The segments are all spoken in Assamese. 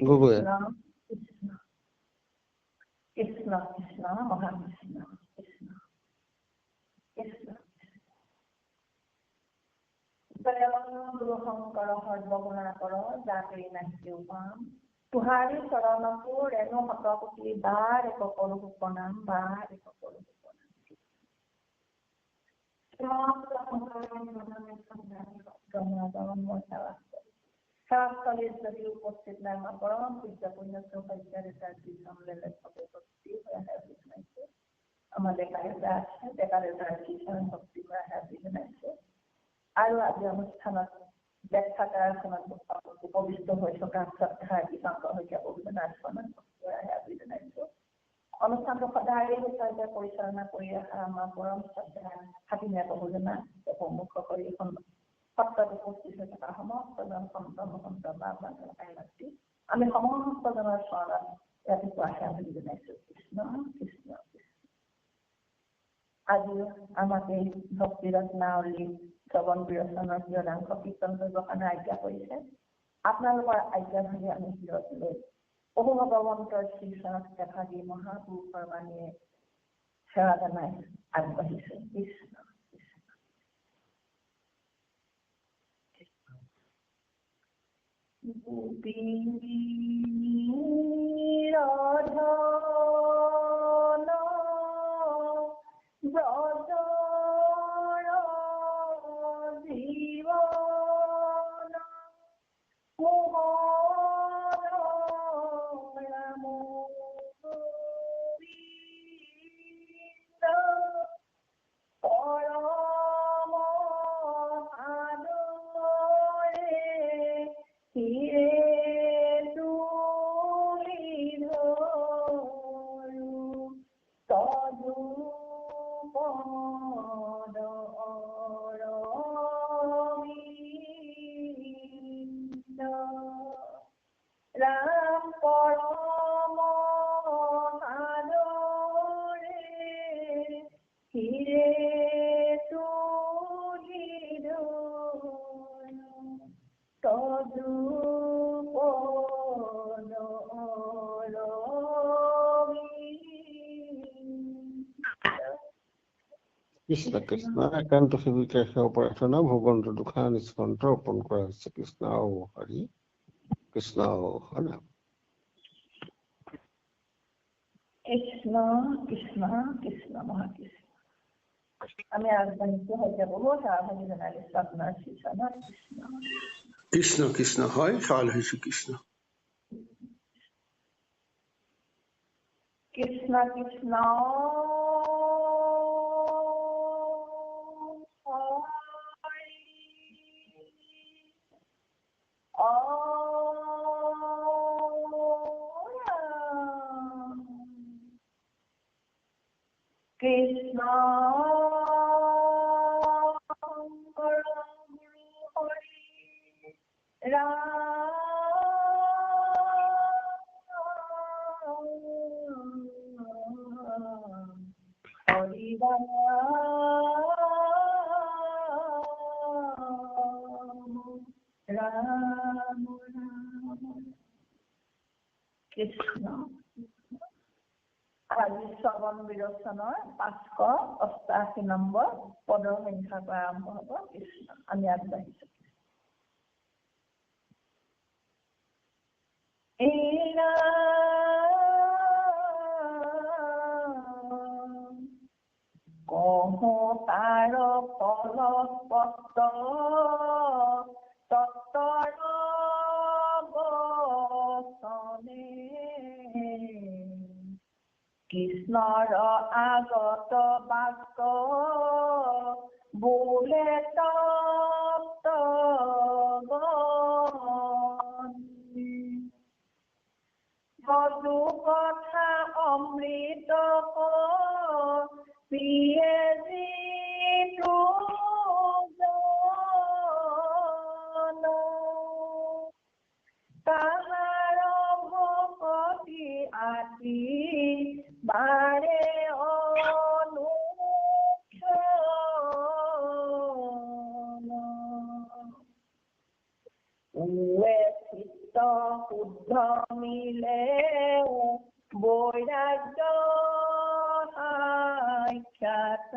গগৈ কৃষ্ণ কৃষ্ণ মহাকৃষ্ণ কৃষ্ণ কৃষ্ণ গুৰু শংকৰ সৰ্বগুণাকৰ জাতি নাস্তি উপাম তুহাৰী চৰণকো ৰেণু শতকোটি বাৰ এক কৰো প্ৰণাম বাৰ এক কৰো সেৱাস্থলীত যদি উপস্থিত নাই মই পৰম পূজ্য পুণ্য আমাৰ ডেকা দেউতা আছে ডেকা দেউতাৰ চৰণ ভক্তি কৰা হাবি জনাইছো আৰু আজি অনুষ্ঠানত ব্যাখ্যাকাৰখনত উপবিষ্ট হৈ থকা শ্ৰদ্ধাৰ হৈছে অভিনন্দন হাবি জনাইছো অনুষ্ঠানটো সদায় হিচাপে পৰিচালনা কৰি অহা আমাৰ পৰম শ্ৰদ্ধা হাতিমীয়া বহুজনা প্ৰমুখ কৰি এখন সত্ৰত উপস্থিত হৈ থকা সমস্তজন সন্ত মহন্ত বা মাতৃ আমি সমস্তজনৰ চৰণত ৰাতিপুৱা হাবি জনাইছো কৃষ্ণ কৃষ্ণ আজি আমাক এই ভক্তি ৰত্নাৱলী শ্ৰৱণ বিৰচনৰ প্ৰিয়দাংশ কীৰ্তন কৰিবৰ কাৰণে আজ্ঞা কৰিছে আপোনালোকৰ আজ্ঞা ভাগি আমি বিৰত লৈ বহু ভগৱন্তৰ শ্ৰীচৰণত ভাগি মহাপুৰুষৰ বাণীয়ে সেৱা জনাই আগবাঢ়িছে কৃষ্ণ কৃষ্ণ কৃষ্ণ একান্ত সেবিকা সেৱা প্ৰাৰ্থনা ভগৱন্ত দুখা নিষ্কণ্ঠ অৰ্পণ কৰা হৈছে কৃষ্ণ হৰি কৃষ্ণ হৰি কৃষ্ণ কৃষ্ণ কৃষ্ণ মহাকৃষ্ণ আমি আগবাঢ়িছো হয়তো বহুত সেৱা ভাগি জনাইছো আপোনাৰ শ্ৰীচৰণত কৃষ্ণ কৃষ্ণ কৃষ্ণ হয় সেৱা লৈছো কৃষ্ণ কৃষ্ণ কৃষ্ণ কৃষ্ণ কৃষ্ণ আজি শ্ৰৱণ বিৰোচনৰ 588 নম্বৰ পদৰ সংখ্যাৰ পৰা আৰম্ভ হ'ব কৃষ্ণ আমি আগবাঢ়িছো কহো তাৰ ফলস্পষ্ট তত্তৰ বচনে কৃষ্ণৰ আগত বাক্য বোলে তপ্ত বধু কথা অমৃত প্ৰিয়ে যিটো তাহাৰ ভকতি আতি বাৰে অনুক্ষণ চিত্ত শুদ্ধ মিলে বৈৰাগ্য সাক্ষাৎ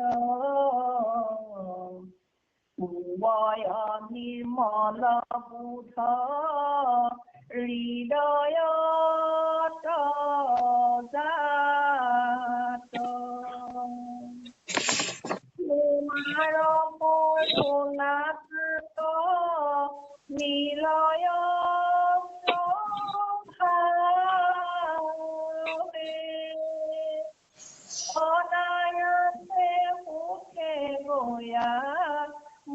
উভয় নিৰ্মল বোধ হৃদয়ত জাত তোমাৰ কৰুণাত নিলয় প্ৰভাৱে অনায়াসে মুখে গয়া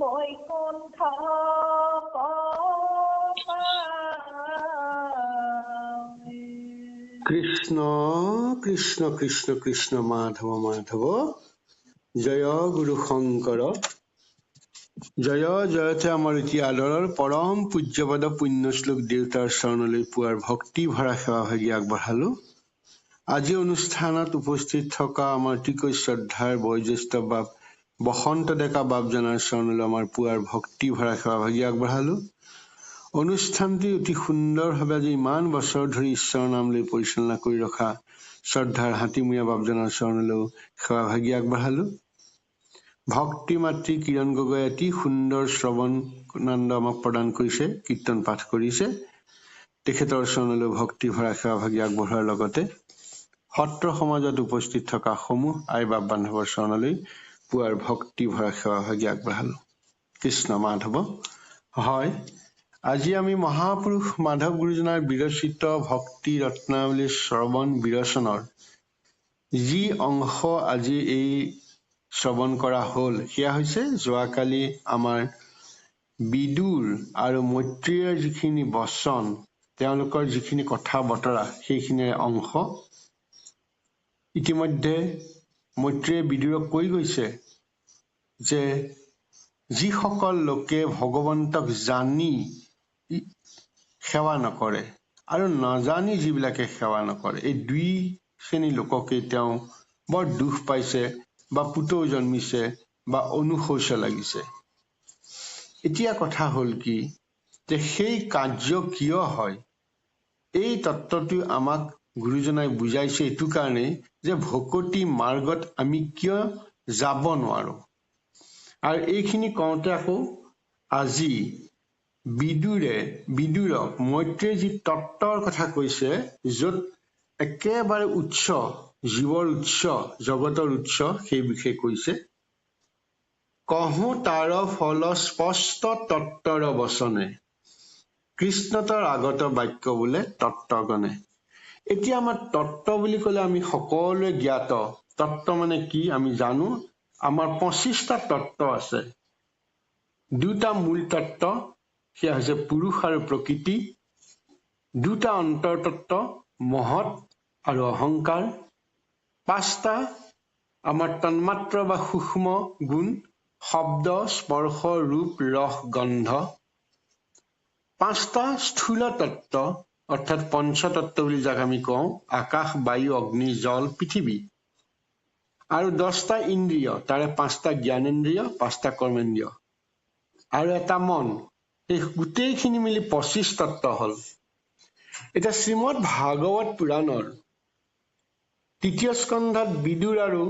বৈকুণ্ঠ কৃষ্ণ কৃষ্ণ কৃষ্ণ কৃষ্ণ মাধৱ মাধৱ জয় গুৰু শংকৰ জয় জয়তে আমাৰ অতি আদৰৰ পৰম পূজ্যপদ পুণ্যশ্লোক দেউতাৰ চৰণলৈ পুৱাৰ ভক্তি ভৰা সেৱা ভাগি আগবঢ়ালো। আজি অনুষ্ঠানত উপস্থিত থকা আমাৰ অতিকৈ শ্ৰদ্ধাৰ বয়োজ্যেষ্ঠ বাপ বসন্ত ডেকা বাপজনাৰ চৰণলৈ আমাৰ পুৱাৰ ভক্তি ভৰা সেৱা ভাগি আগবঢ়ালো। অনুষ্ঠানটি অতি সুন্দৰভাৱে আজি ইমান বছৰ ধৰি ঈশ্বৰৰ নাম লৈ পৰিচালনা কৰি ৰখা শ্ৰদ্ধাৰ হাতীমূৰীয়া বাপজনাৰ চৰণলৈ সেৱা ভাগি আগবঢ়ালো। ভক্তি মাতৃ কিৰণ গগৈ অতি সুন্দৰ শ্ৰৱণানন্দ আমাক প্ৰদান কৰিছে, কীৰ্তন পাঠ কৰিছে। তেখেতৰ চৰণলৈ ভক্তি ভৰা সেৱা ভাগি আগবঢ়োৱাৰ লগতে সত্ৰ সমাজত উপস্থিত থকা সমূহ আই বাপ বান্ধৱৰ চৰণলৈ পুৱাৰ ভক্তি ভৰা সেৱা ভাগি আগবঢ়ালো। কৃষ্ণ মাধৱ। হয়, আজি আমি মহাপুৰুষ মাধৱ গুৰুজনাৰ বিৰচিত ভক্তি ৰত্নাৱলী শ্ৰৱণ বিৰচনৰ যি অংশ আজি এই শ্ৰৱণ কৰা হ'ল সেয়া হৈছে যোৱাকালি আমাৰ বিদুৰ আৰু মৈত্ৰেয়ৰ যিখিনি বচন, তেওঁলোকৰ যিখিনি কথা বতৰা সেইখিনিৰ অংশ। ইতিমধ্যে মৈত্ৰেয়ে বিদুৰক কৈ গৈছে যে যিসকল লোকে ভগৱন্তক জানি সেৱা নকৰে আৰু নাজানি যিবিলাকে সেৱা নকৰে, এই দুই শ্ৰেণী লোককে তেওঁ বৰ দুখ পাইছে বা পুতৌ জন্মিছে বা অনুশোচ লাগিছে। এতিয়া কথা হ'ল কি যে সেই কাৰ্য কিয় হয়, এই তত্ত্বটো আমাক গুৰুজনাই বুজাইছে এইটো কাৰণে যে ভকতি মাৰ্গত আমি কিয় যাব নোৱাৰো। আৰু এইখিনি কওঁতে আকৌ আজি বিদুৰক মৈত্ৰেয়ে যি তত্ত্বৰ কথা কৈছে, য'ত একেবাৰে উৎস, জীৱৰ উৎস, জগতৰ উৎস, সেই বিষয়ে কৈছে। কহো তাৰ ফল স্পষ্ট তত্ত্বৰ বচনে, কৃষ্ণতৰ আগত বাক্য বোলে তত্ত্বগণে। এতিয়া আমাৰ তত্ত্ব বুলি ক'লে আমি সকলোৱে জ্ঞাত। তত্ত্ব মানে কি আমি জানো। আমাৰ 25টা তত্ত্ব আছে। দুটা মূল তত্ত্ব, সেয়া হৈছে পুৰুষ আৰু প্ৰকৃতি। দুটা অন্তৰ তত্ত্ব, মহৎ আৰু অহংকাৰ। 5টা আমাৰ তন্মাত্ৰ বা সূক্ষ্ম গুণ, শব্দ, স্পৰ্শ, ৰূপ, ৰস, গন্ধ। 5টা স্থূল তত্ত্ব অৰ্থাৎ পঞ্চতত্ত্ব বুলি যাক আমি কওঁ, আকাশ, বায়ু, অগ্নি, জল, পৃথিৱী। আৰু 10টা ইন্দ্ৰিয়, তাৰে 5টা জ্ঞানেন্দ্ৰিয়, 5টা কৰ্মেন্দ্ৰিয় আৰু এটা মন। এই গোটেইখিনি মিলি 25 তত্ত্ব হ'ল। এতিয়া শ্ৰীমদ ভাগৱত পুৰাণৰ 3য় স্কন্ধত বিদুৰ আৰু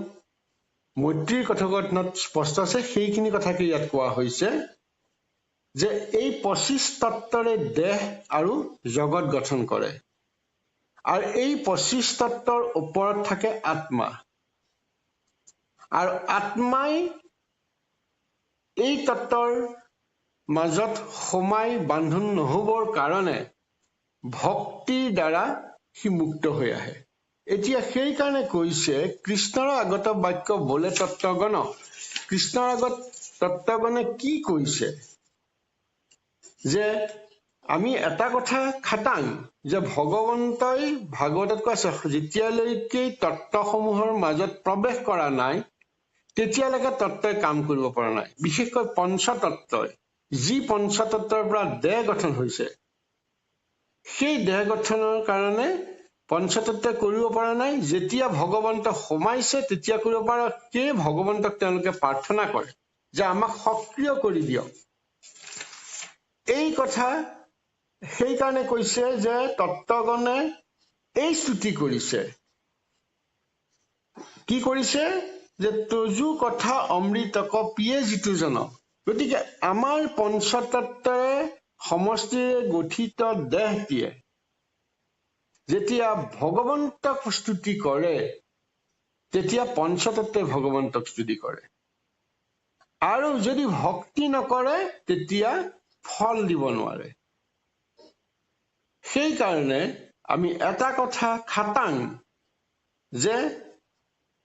মৈত্ৰীৰ কথোপকথনত স্পষ্ট আছে। সেইখিনি কথাকে ইয়াত কোৱা হৈছে যে এই 25 তত্ত্বৰে দেহ আৰু জগত গঠন কৰে। আৰু এই 25 তত্ত্বৰ ওপৰত থাকে আত্মা। আৰু আত্মাই এই তত্ত্বৰ মাজত সোমাই বান্ধোন নহবৰ কাৰণে ভক্তিৰ দ্বাৰা সি মুক্ত হৈ আহে। এতিয়া সেইকাৰণে কৈছে কৃষ্ণৰ আগত বাক্য বোলে তত্ত্বগণ। কৃষ্ণৰ আগত তত্ত্বগণে কি কৈছে যে আমি এটা কথা খাটাং যে ভগৱন্তই ভাগৱতত কৈ আছে যেতিয়ালৈকে তত্ত্বসমূহৰ মাজত প্ৰৱেশ কৰা নাই তেতিয়ালৈকে তত্ত্বই কাম কৰিব পৰা নাই। বিশেষকৈ পঞ্চতত্ত্বই, যি পঞ্চতত্ত্বৰ পৰা দেহ গঠন হৈছে, সেই দেহ গঠনৰ কাৰণে পঞ্চতত্ত্বই কৰিব পৰা নাই। যেতিয়া ভগৱন্ত সোমাইছে তেতিয়া কৰিব পৰা। সেই ভগৱন্তক তেওঁলোকে প্ৰাৰ্থনা কৰে যে আমাক সক্ৰিয় কৰি দিয়ক। এই কথা সেইকাৰণে কৈছে যে তত্ত্বগণে এই স্তুতি কৰিছে, কি কৰিছে যে তজু কথা অমৃতক পিয়ে যিটো জন। গতিকে আমাৰ পঞ্চতত্বৰে সমষ্টিৰে গঠিত দেহটিয়ে যেতিয়া ভগৱন্তক স্তুতি কৰে তেতিয়া পঞ্চতত্বই ভগৱন্তক স্তুতি কৰে, আৰু যদি ভক্তি নকৰে তেতিয়া ফল দিব নোৱাৰে। সেইকাৰণে আমি এটা কথা খাটাং যে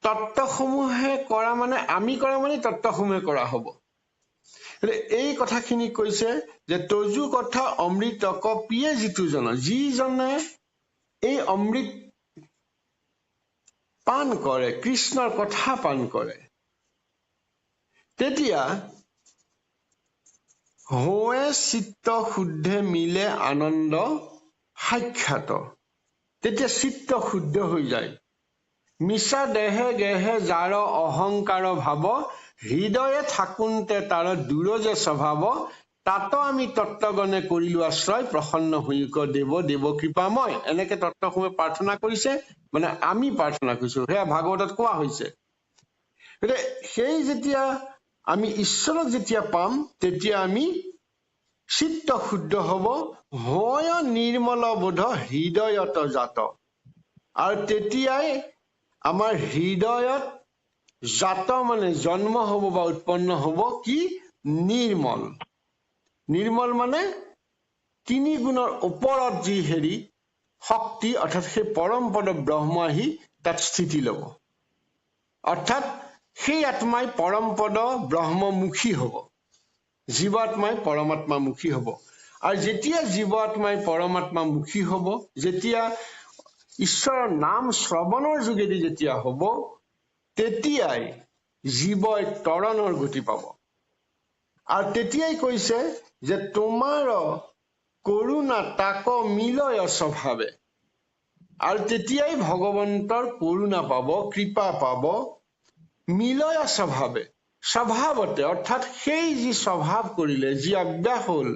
তত্ত্বসমূহে কৰা মানে আমি কৰা মানে তত্ত্বসমূহে কৰা হ'ব। এই কথাখিনি কৈছে যে তজু কথা অমৃতক পিয়ে যিটো জন, যিজনে এই অমৃত পান কৰে, কৃষ্ণৰ কথা পান কৰে, তেতিয়া হোৱে চিত্ত শুদ্ধে মিলে আনন্দ সাক্ষাৎ। তেতিয়া চিত্ত শুদ্ধ হৈ যায়। মিছা দেহে গেহে যাৰ অহংকাৰ ভাৱ, হৃদয়ে থাকোঁতে তাৰ দূৰ যে স্বভাৱ, তাতো আমি তত্ত্বগণে কৰিলো আশ্ৰয়, প্ৰসন্ন হৈক দেৱ দেৱ কৃপাময়। এনেকে তত্ত্বসমূহে প্ৰাৰ্থনা কৰিছে, মানে আমি প্ৰাৰ্থনা কৰিছো, সেয়া ভাগৱতত কোৱা হৈছে। সেই যেতিয়া আমি ঈশ্বৰক যেতিয়া পাম তেতিয়া আমি চিত্ত শুদ্ধ হব, হয় নিৰ্মল বোধ হৃদয়ত জাত। আৰু তেতিয়াই আমাৰ হৃদয়ত জাত মানে জন্ম হব বা উৎপন্ন হব কি নিৰ্মল। নিৰ্মল মানে তিনি গুণৰ ওপৰত যি শক্তি, অৰ্থাৎ সেই পৰম পদ ব্ৰহ্ম আহি তাত স্থিতি লব। অৰ্থাৎ সেই আত্মাই পৰম পদ ব্ৰহ্মমুখী হব, জীৱাত্মাই পৰমাত্মামুখী হব। আৰু যেতিয়া জীৱাত্মাই পৰমাত্মামুখী হব, যেতিয়া ঈশ্বৰৰ নাম শ্ৰৱণৰ যোগেদি যেতিয়া হব, তেতিয়াই জীৱই তৰণৰ গতি পাব। আৰু তেতিয়াই কৈছে যে তোমাৰ কৰুণা তাক মিলয় স্বভাৱে। আৰু তেতিয়াই ভগৱন্তৰ কৰুণা পাব, কৃপা পাব, মিলয় স্বভাৱে, স্বভাৱতে। অৰ্থাৎ সেই যি স্বভাৱ কৰিলে, যি অভ্যাস হল,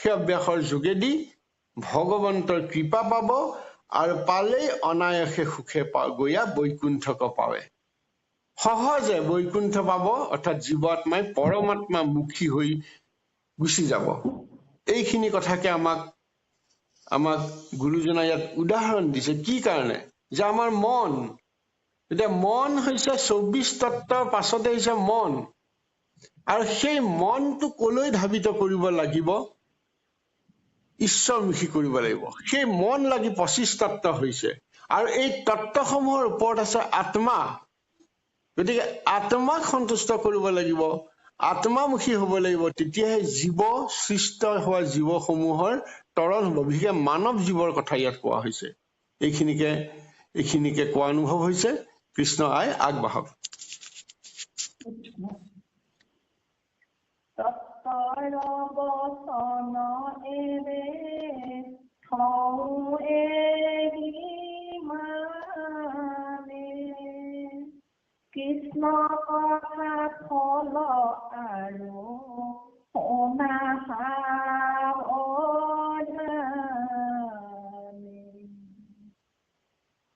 সেই অভ্যাসৰ যোগেদি ভগৱন্তৰ কৃপা পাব, আৰু পালেই অনায়াসে সুখে গৈয়া বৈকুণ্ঠক পাৱে। সহজে বৈকুণ্ঠ পাব, অৰ্থাৎ জীৱাত্মাই পৰমাত্মা মুখী হৈ গুচি যাব। এইখিনি কথাকে আমাক গুৰুজনাই ইয়াত উদাহৰণ দিছে। কি কাৰণে? যে আমাৰ মন, এতিয়া মন হৈছে 24 তত্ত্বৰ পাছতে হৈছে মন, আৰু সেই মনটো কলৈ ধাবিত কৰিব লাগিব? ঈশ্বৰমুখী কৰিব লাগিব। সেই মন লাগি 25 তত্ত্ব হৈছে, আৰু এই তত্ত্বসমূহৰ ওপৰত আছে আত্মা। গতিকে আত্মাক সন্তুষ্ট কৰিব লাগিব, আত্মামুখী হব লাগিব, তেতিয়াহে জীৱ সৃষ্ট হোৱা জীৱসমূহৰ তৰণ হব। বিশেষকৈ মানৱ জীৱৰ কথা ইয়াত কোৱা হৈছে। এইখিনিকে কোৱা অনুভৱ হৈছে। কৃষ্ণ আই আগবাঢ়ক। তত্ত্বৰ বচন এৰে থওঁ এৰি মানে, কৃষ্ণ কথা ফল আৰু শুনা সাৱধানে,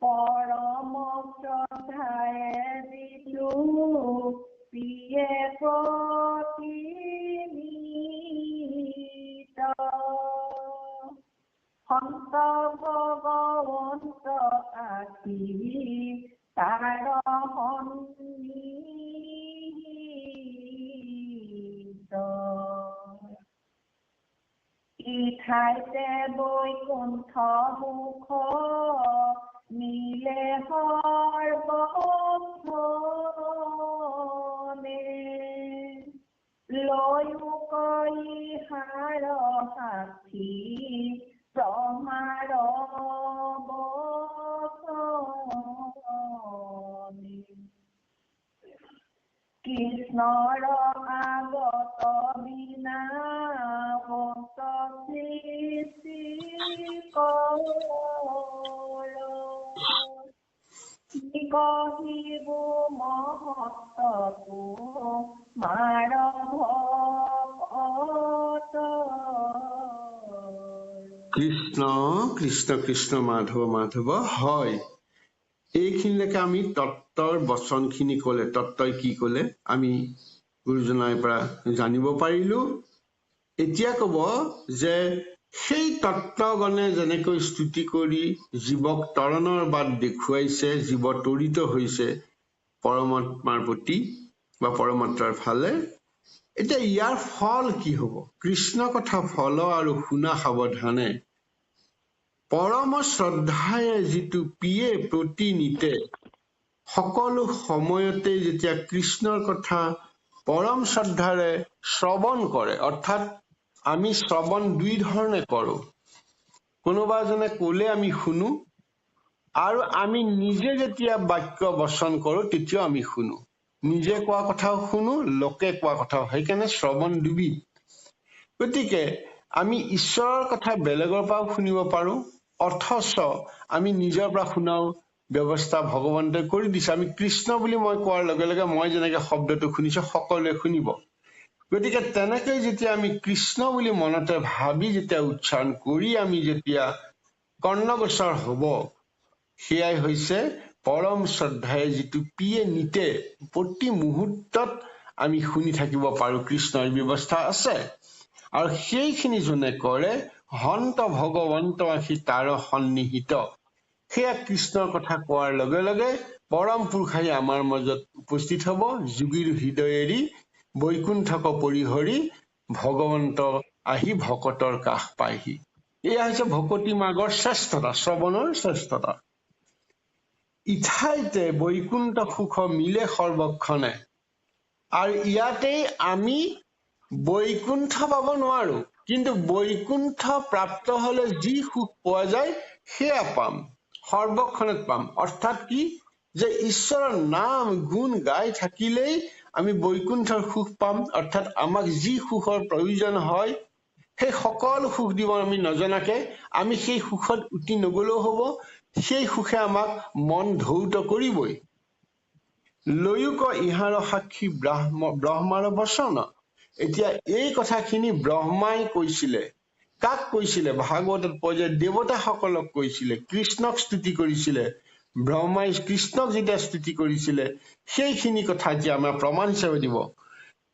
পৰম শ্ৰদ্ধায়ে দিলো প্ৰিয়ে প্ৰতিনিত, সন্ত ভগৱন্ত আশী তাৰ সন্নিহিত, ইঠাইতে বৈকুণ্ঠ মুখ মিলে সৰ্বক্ষণে, লৈও কইহাৰ সাক্ষী প্ৰমাৰ বচনে, কৃষ্ণৰ আগত বিনা সৃষ্টি কহিব মহত্তকো মাৰ ভকত, কৃষ্ণ কৃষ্ণ কৃষ্ণ মাধৱ মাধৱ হয়। এইখিনিলৈকে আমি তত্ত্বৰ বচনখিনি কলে, তত্ত্বই কি কলে আমি গুৰুজনাৰ পৰা জানিব পাৰিলো। এতিয়া কব যে সেই তত্ত্বগণে যেনেকৈ স্তুতি কৰি জীৱক তৰণৰ বাট দেখুৱাইছে, জীৱ তৰিত হৈছে পৰমাত্মাৰ প্ৰতি বা পৰমাত্মাৰ ফালে, এতিয়া ইয়াৰ ফল কি হব? কৃষ্ণ কথা ফল আৰু শুনা সাৱধানে, পৰম শ্ৰদ্ধাৰে যিটো পিয়ে প্ৰতিনিতে, সকলো সময়তে যেতিয়া কৃষ্ণৰ কথা পৰম শ্ৰদ্ধাৰে শ্ৰৱণ কৰে, অৰ্থাৎ আমি শ্ৰৱণ দুই ধৰণে কৰো। কোনোবা এজনে কলে আমি শুনো, আৰু আমি নিজে যেতিয়া বাক্য বচন কৰো তেতিয়াও আমি শুনো। নিজে কোৱা কথাও শুনো, লোকে কোৱা কথাও। সেইকাৰণে শ্ৰৱণ দুবিধ। গতিকে আমি ঈশ্বৰৰ কথা বেলেগৰ পৰাও শুনিব পাৰো, অথচ আমি নিজৰ পৰা শুনাও ব্যৱস্থা ভগৱন্তই কৰি দিছে। আমি কৃষ্ণ বুলি মই কোৱাৰ লগে লগে মই যেনেকে শব্দটো শুনিছো সকলোৱে শুনিব। গতিকে তেনেকৈ যেতিয়া আমি কৃষ্ণ বুলি মনতে ভাবি যেতিয়া উচ্চাৰণ কৰি আমি যেতিয়া কৰ্ণগোচৰ হব, সেয়াই হৈছে পৰম শ্ৰদ্ধাৰে যিটো পিয়ে নিতে, প্ৰতি মুহূৰ্তত আমি শুনি থাকিব পাৰো কৃষ্ণৰ ব্যৱস্থা আছে। আৰু সেইখিনি যোনে কৰে হন্ত ভগৱন্ত আহি তাৰ সন্নিহিত, সেয়া কৃষ্ণৰ কথা কোৱাৰ লগে লগে পৰম পুৰুষ আহি আমাৰ মাজত উপস্থিত হব। যোগীৰ হৃদয়েৰি বৈকুণ্ঠক পৰিহৰি, ভগৱন্ত আহি ভকতৰ কাষ পায়হি। এয়া হৈছে ভকতি মাৰ্গৰ শ্ৰেষ্ঠতা, শ্ৰৱণৰ শ্ৰেষ্ঠতা। ইঠাইতে বৈকুণ্ঠ সুখ মিলে সৰ্বক্ষণে, আৰু ইয়াতেই আমি বৈকুণ্ঠ পাব নোৱাৰো, কিন্তু বৈকুণ্ঠ প্ৰাপ্ত হলে যি সুখ পোৱা যায় সেয়া পাম, সৰ্বক্ষণত পাম। অৰ্থাৎ কি, যে ঈশ্বৰৰ নাম গুণ গাই থাকিলেই আমি বৈকুণ্ঠৰ সুখ পাম। অৰ্থাৎ আমাক যি সুখৰ প্ৰয়োজন হয় সেই সকলো সুখ দিব আমি নজনাকে, আমি সেই সুখত উটি নগলেও হব, সেই সুখে আমাক মন ধৌত কৰিবই। লৈয়োক ইহাৰ সাক্ষী ব্ৰহ্মাৰ বচন। এতিয়া এই কথাখিনি ব্ৰহ্মাই কৈছিলে। কাক কৈছিলে? ভাগৱতত কয় যে দেৱতাসকলক কৈছিলে, কৃষ্ণক স্তুতি কৰিছিলে। ব্ৰহ্মাই কৃষ্ণক যেতিয়া স্তুতি কৰিছিলে সেইখিনি কথা এতিয়া আমাৰ প্ৰমাণ হিচাপে দিব।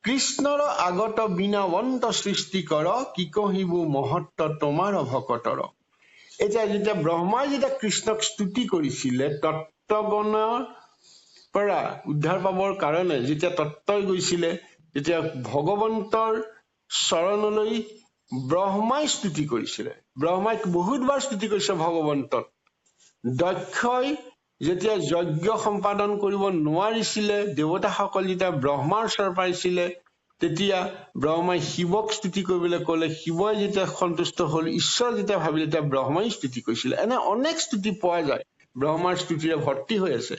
কৃষ্ণৰ আগত বিনাৱন্ত সৃষ্টি কৰ, কি কহিবু মহত্ব তোমাৰ ভকতৰ। এতিয়া যেতিয়া ব্ৰহ্মাই যেতিয়া কৃষ্ণক স্তুতি কৰিছিলে, তত্ত্বগণৰ পৰা উদ্ধাৰ পাবৰ কাৰণে যেতিয়া তত্ত্বই গৈছিলে, তেতিয়া ভগৱন্তৰ চৰণলৈ ব্ৰহ্মাই স্তুতি কৰিছিলে। ব্ৰহ্মাই বহুতবাৰ স্তুতি কৰিছে ভগৱন্তক। দক্ষই যেতিয়া যজ্ঞ সম্পাদন কৰিব নোৱাৰিছিলে, দেৱতাসকল যেতিয়া ব্ৰহ্মাৰ ওচৰ পাইছিলে, তেতিয়া ব্ৰহ্মাই শিৱক স্তুতি কৰিবলৈ কলে। শিৱই যেতিয়া সন্তুষ্ট হল, ঈশ্বৰ যেতিয়া ভাবিলে, তেতিয়া ব্ৰহ্মাই স্তুতি কৰিছিলে। এনে অনেক স্তুতি পোৱা যায়, ব্ৰহ্মাৰ স্তুতিৰে ভৰ্তি হৈ আছে।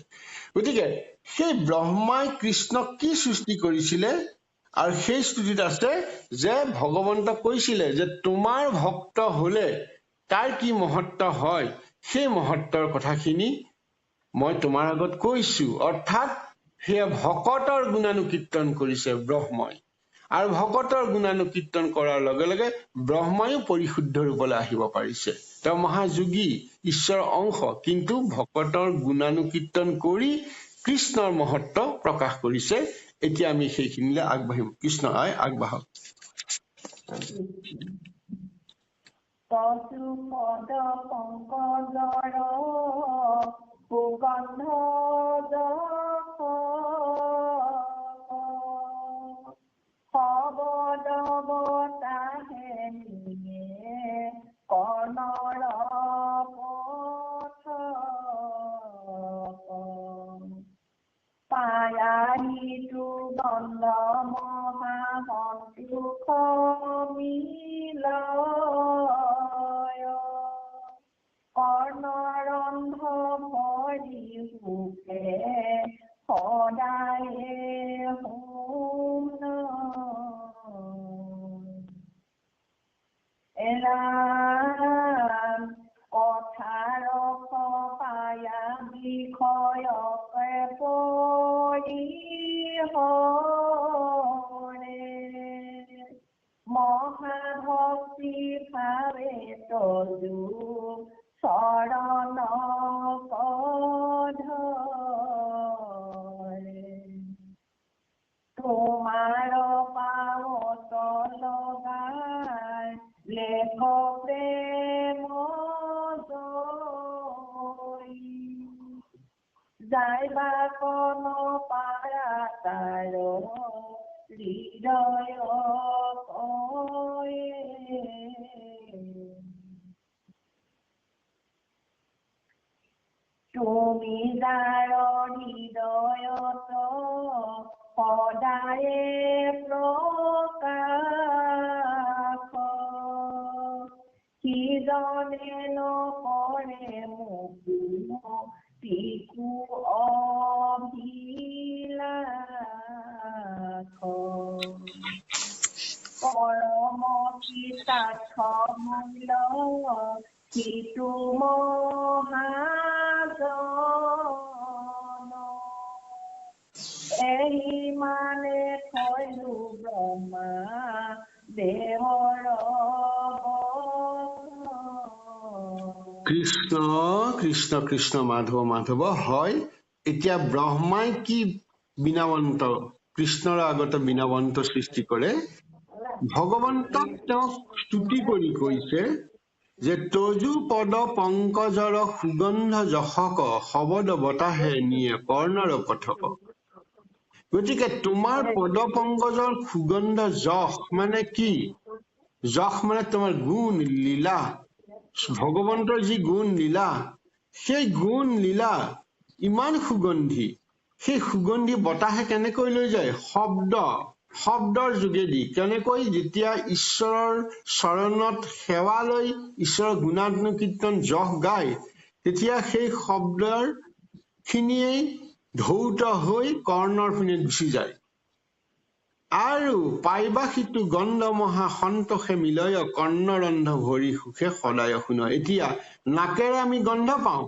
গতিকে সেই ব্ৰহ্মাই কৃষ্ণক কি সৃষ্টি কৰিছিলে, আৰু সেই স্তুতিত আছে যে ভগৱন্তক কৈছিলে যে তোমাৰ ভক্ত হলে তাৰ কি মহত্ব হয়, সেই মহত্বৰ কথাখিনি মই তোমাৰ আগত কৈছো। অৰ্থাৎ সেয়া ভকতৰ গুণানুকীৰ্তন কৰিছে ব্ৰহ্মাই, আৰু ভকতৰ গুণানুকীৰ্তন কৰাৰ লগে লগে ব্ৰহ্মায়ো পৰিশুদ্ধ ৰূপলৈ আহিব পাৰিছে। তেওঁ মহাযোগী, ঈশ্বৰৰ অংশ, কিন্তু ভকতৰ গুণানুকীৰ্তন কৰি কৃষ্ণৰ মহত্ব প্ৰকাশ কৰিছে। এতিয়া আমি সেইখিনিলৈ আগবাঢ়িম। কৃষ্ণ আগবাঢ়ক। পদ পঙ্কজৰ সুগন্ধ শবদ বতাহে নিয়ে কৰ্ণৰ পথ পায়াহিটো দণ্ড মহাসন্তোষ মিলয় কৰ্ণৰন্ধ ভৰি সুখে সদায়ে শুন এৰাম কথাৰ পায়া বিষয়কে পৰিহৰে মহাভক্তি ভাৱে তই তজু শৰণ পধৰে তোমাৰ পাবত লগাই লেখ প্ৰেম যাইবা কোন পাৰা তাৰ হৃদয় তুমি যাৰ হৃদয়ত সদায়ে প্ৰকাশ সিজনে নকৰে মুকু অভিলাষ পৰম কৃতাৰ্থ মূল্য সিটো মহাজন এহি মানে থৈলো ব্ৰহ্মা দেহৰ কৃষ্ণ কৃষ্ণ কৃষ্ণ মাধৱ মাধৱ হয়। এতিয়া ব্ৰহ্মাই কি বিনাবন্ত কৃষ্ণৰ আগতে বিনাবন্ত সৃষ্টি কৰে। ভগৱন্তক তেওঁক স্তুতি কৰি কৈছে যে তজু পদ পংকজৰ সুগন্ধ যশক শবদ বতাহে নিয়ে কৰ্ণৰ পথক। গতিকে তোমাৰ পদ পংকজৰ সুগন্ধ যশ মানে কি? যশ মানে তোমাৰ গুণ লীলা, ভগৱন্তৰ যি গুণ লীলা, সেই গুণ লীলা ইমান সুগন্ধি, সেই সুগন্ধি বতাহে কেনেকৈ লৈ যায়? শব্দৰ যোগেদি। কেনেকৈ? যেতিয়া ঈশ্বৰৰ চৰণত সেৱা লৈ ঈশ্বৰৰ গুণানুকীৰ্তন যশ গায়, তেতিয়া সেই শব্দৰ খিনিয়েই ধৌত হৈ কৰ্ণৰ পিনে গুচি যায়। আৰু পাইবা সিটো গন্ধ মহা সন্তোষে মিলয় কৰ্ণৰন্ধ ভৰি সুখে সদায় শুন। এতিয়া নাকেৰে আমি গন্ধ পাওঁ,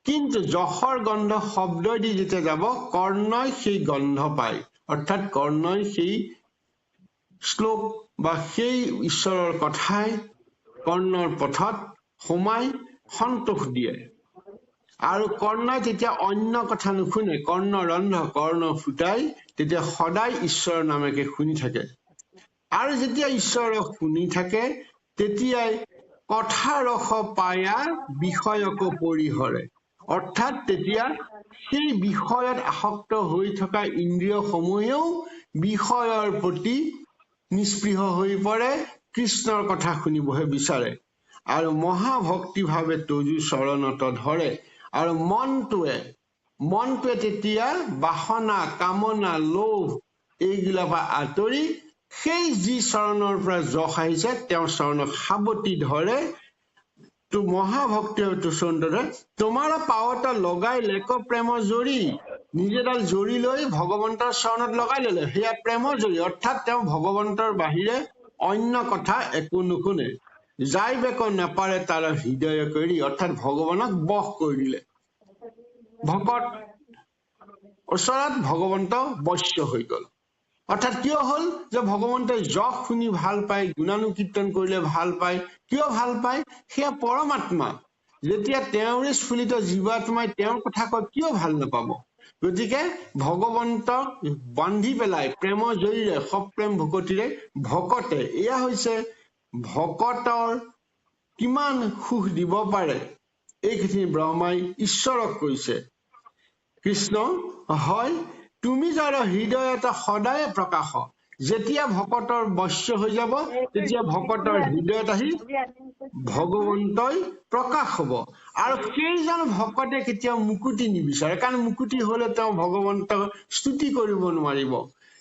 কিন্তু যশৰ গন্ধ শব্দই দি যেতিয়া যাব কৰ্ণই সেই গন্ধ পায়। অৰ্থাৎ কৰ্ণই সেই শ্লোক বা সেই ঈশ্বৰৰ কথাই কৰ্ণৰ পথত সোমাই সন্তোষ দিয়ে। আৰু কৰ্ণই তেতিয়া অন্য কথা নুশুনে, কৰ্ণৰন্ধ কৰ্ণ ফুটাই তেতিয়া সদায় ঈশ্বৰৰ নামকে শুনি থাকে। আৰু যেতিয়া ঈশ্বৰক শুনি থাকে তেতিয়াই কথা ৰস পায়া বিষয়ক পৰিহৰে। অৰ্থাৎ তেতিয়া সেই বিষয়ত আসক্ত হৈ থকা ইন্দ্ৰিয়সমূহেও বিষয়ৰ প্ৰতি নিস্পৃহ হৈ পৰে, কৃষ্ণৰ কথা শুনিবহে বিচাৰে। আৰু মহাভক্তিভাৱে তজু চৰণত ধৰে। আৰু মনটোৱে তেতিয়া বাসনা কামনা লোভ এইগিলাৰ পৰা আঁতৰি সেই যি চৰণৰ পৰা যশ আহিছে তেওঁৰ চৰণক সাৱটি ধৰে। তো মহাভক্তি চৰণে তোমাৰ পাৱত লগাই লেক প্ৰেম জৰি, নিজেডাল জৰি লৈ ভগৱন্তৰ চৰণত লগাই ললে, সেয়া প্ৰেমৰ জৰি। অৰ্থাৎ তেওঁ ভগৱন্তৰ বাহিৰে অন্য কথা একো নুশুনে। যাই বেক নাপাৰে তাৰ হৃদয় কৰি, অৰ্থাৎ ভগৱানক বশ কৰি দিলে। ভকত ওচৰত ভগৱন্ত বশ্য হৈ গল। অৰ্থাৎ কিয় হল? যে ভগৱন্তই যশ শুনি ভাল পায়, গুণানুকীৰ্তন কৰিলে ভাল পায়। কিয় ভাল পায়? সেয়া পৰমাত্মা। যেতিয়া তেওঁৰে স্ফুলিত জীৱাত্মাই তেওঁৰ কথা কয় কিয় ভাল নাপাব? গতিকে ভগৱন্তক বান্ধি পেলাই প্ৰেমৰ জৰিৰে সপ্ৰেম ভকতিৰে ভকতে, এয়া হৈছে ভকতৰ কিমান সুখ দিব পাৰে এইখিনি ব্ৰহ্মাই ঈশ্বৰক কৈছে। কৃষ্ণ হয়, তুমি যাৰ হৃদয়ত সদায় প্ৰকাশ। যেতিয়া ভকতৰ বশ্য হৈ যাব তেতিয়া ভকতৰ হৃদয়ত আহি ভগৱন্তই প্ৰকাশ হব। আৰু সেইজন ভকতে কেতিয়াও মুকুতি নিবিচাৰে, কাৰণ মুকুতি হলে তেওঁ ভগৱন্তক স্তুতি কৰিব নোৱাৰিব।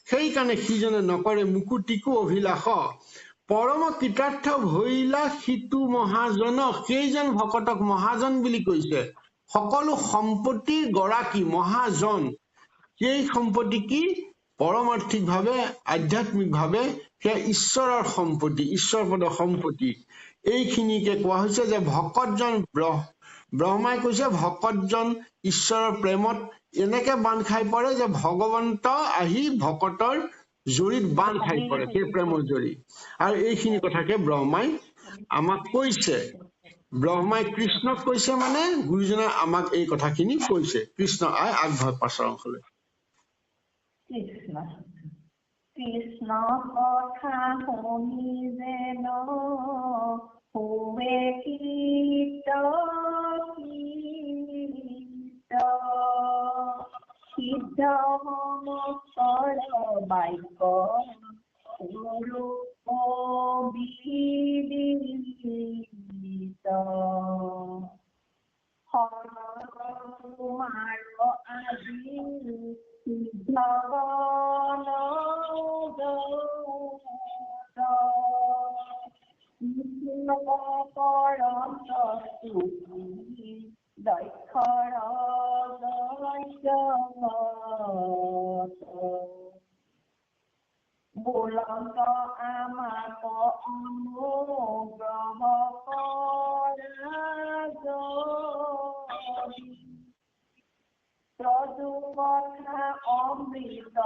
সেইকাৰণে সিজনে নকৰে মুকুতিকো অভিলাষ। পৰম কৃতাৰ্থ ভৈলা সিটো মহাজন, সেইজন ভকতক মহাজন বুলি কৈছে। সকলো সম্পত্তিৰ গৰাকী মহাজন। সেই সম্পত্তি কি? পৰমাৰ্থিক ভাৱে আধ্যাত্মিক ভাৱে সেয়া ঈশ্বৰৰ সম্পত্তি, ঈশ্বৰপদ সম্পত্তি। এইখিনিকে কোৱা হৈছে যে ভকতজন ব্ৰহ্মাই কৈছে ভকতজন ঈশ্বৰৰ প্ৰেমত এনেকে বান্ধ খাই পৰে যে ভগৱন্ত আহি ভকতৰ জৰিত বান্ধ খাই পৰে, সেই প্ৰেমৰ জৰি। আৰু এইখিনি কথাকে ব্ৰহ্মাই আমাক কৈছে ব্ৰহ্মাই কৃষ্ণক কৈছে মানে গুৰুজনে আমাক এই কথাখিনি কৈছে। কৃষ্ণ আগভাগ পাছৰ অংশলৈ। কৃষ্ণ কৃষ্ণ কথা শুনি যেন হুৱে কীৰ্ত সিদ্ধ মমকৰ বাক্য বিদিত তোমাৰ আজি সিদ্ধগণ দক্ষৰ বুলন্ত আমাক অনুগ্ৰহ তদু কথা অমৃত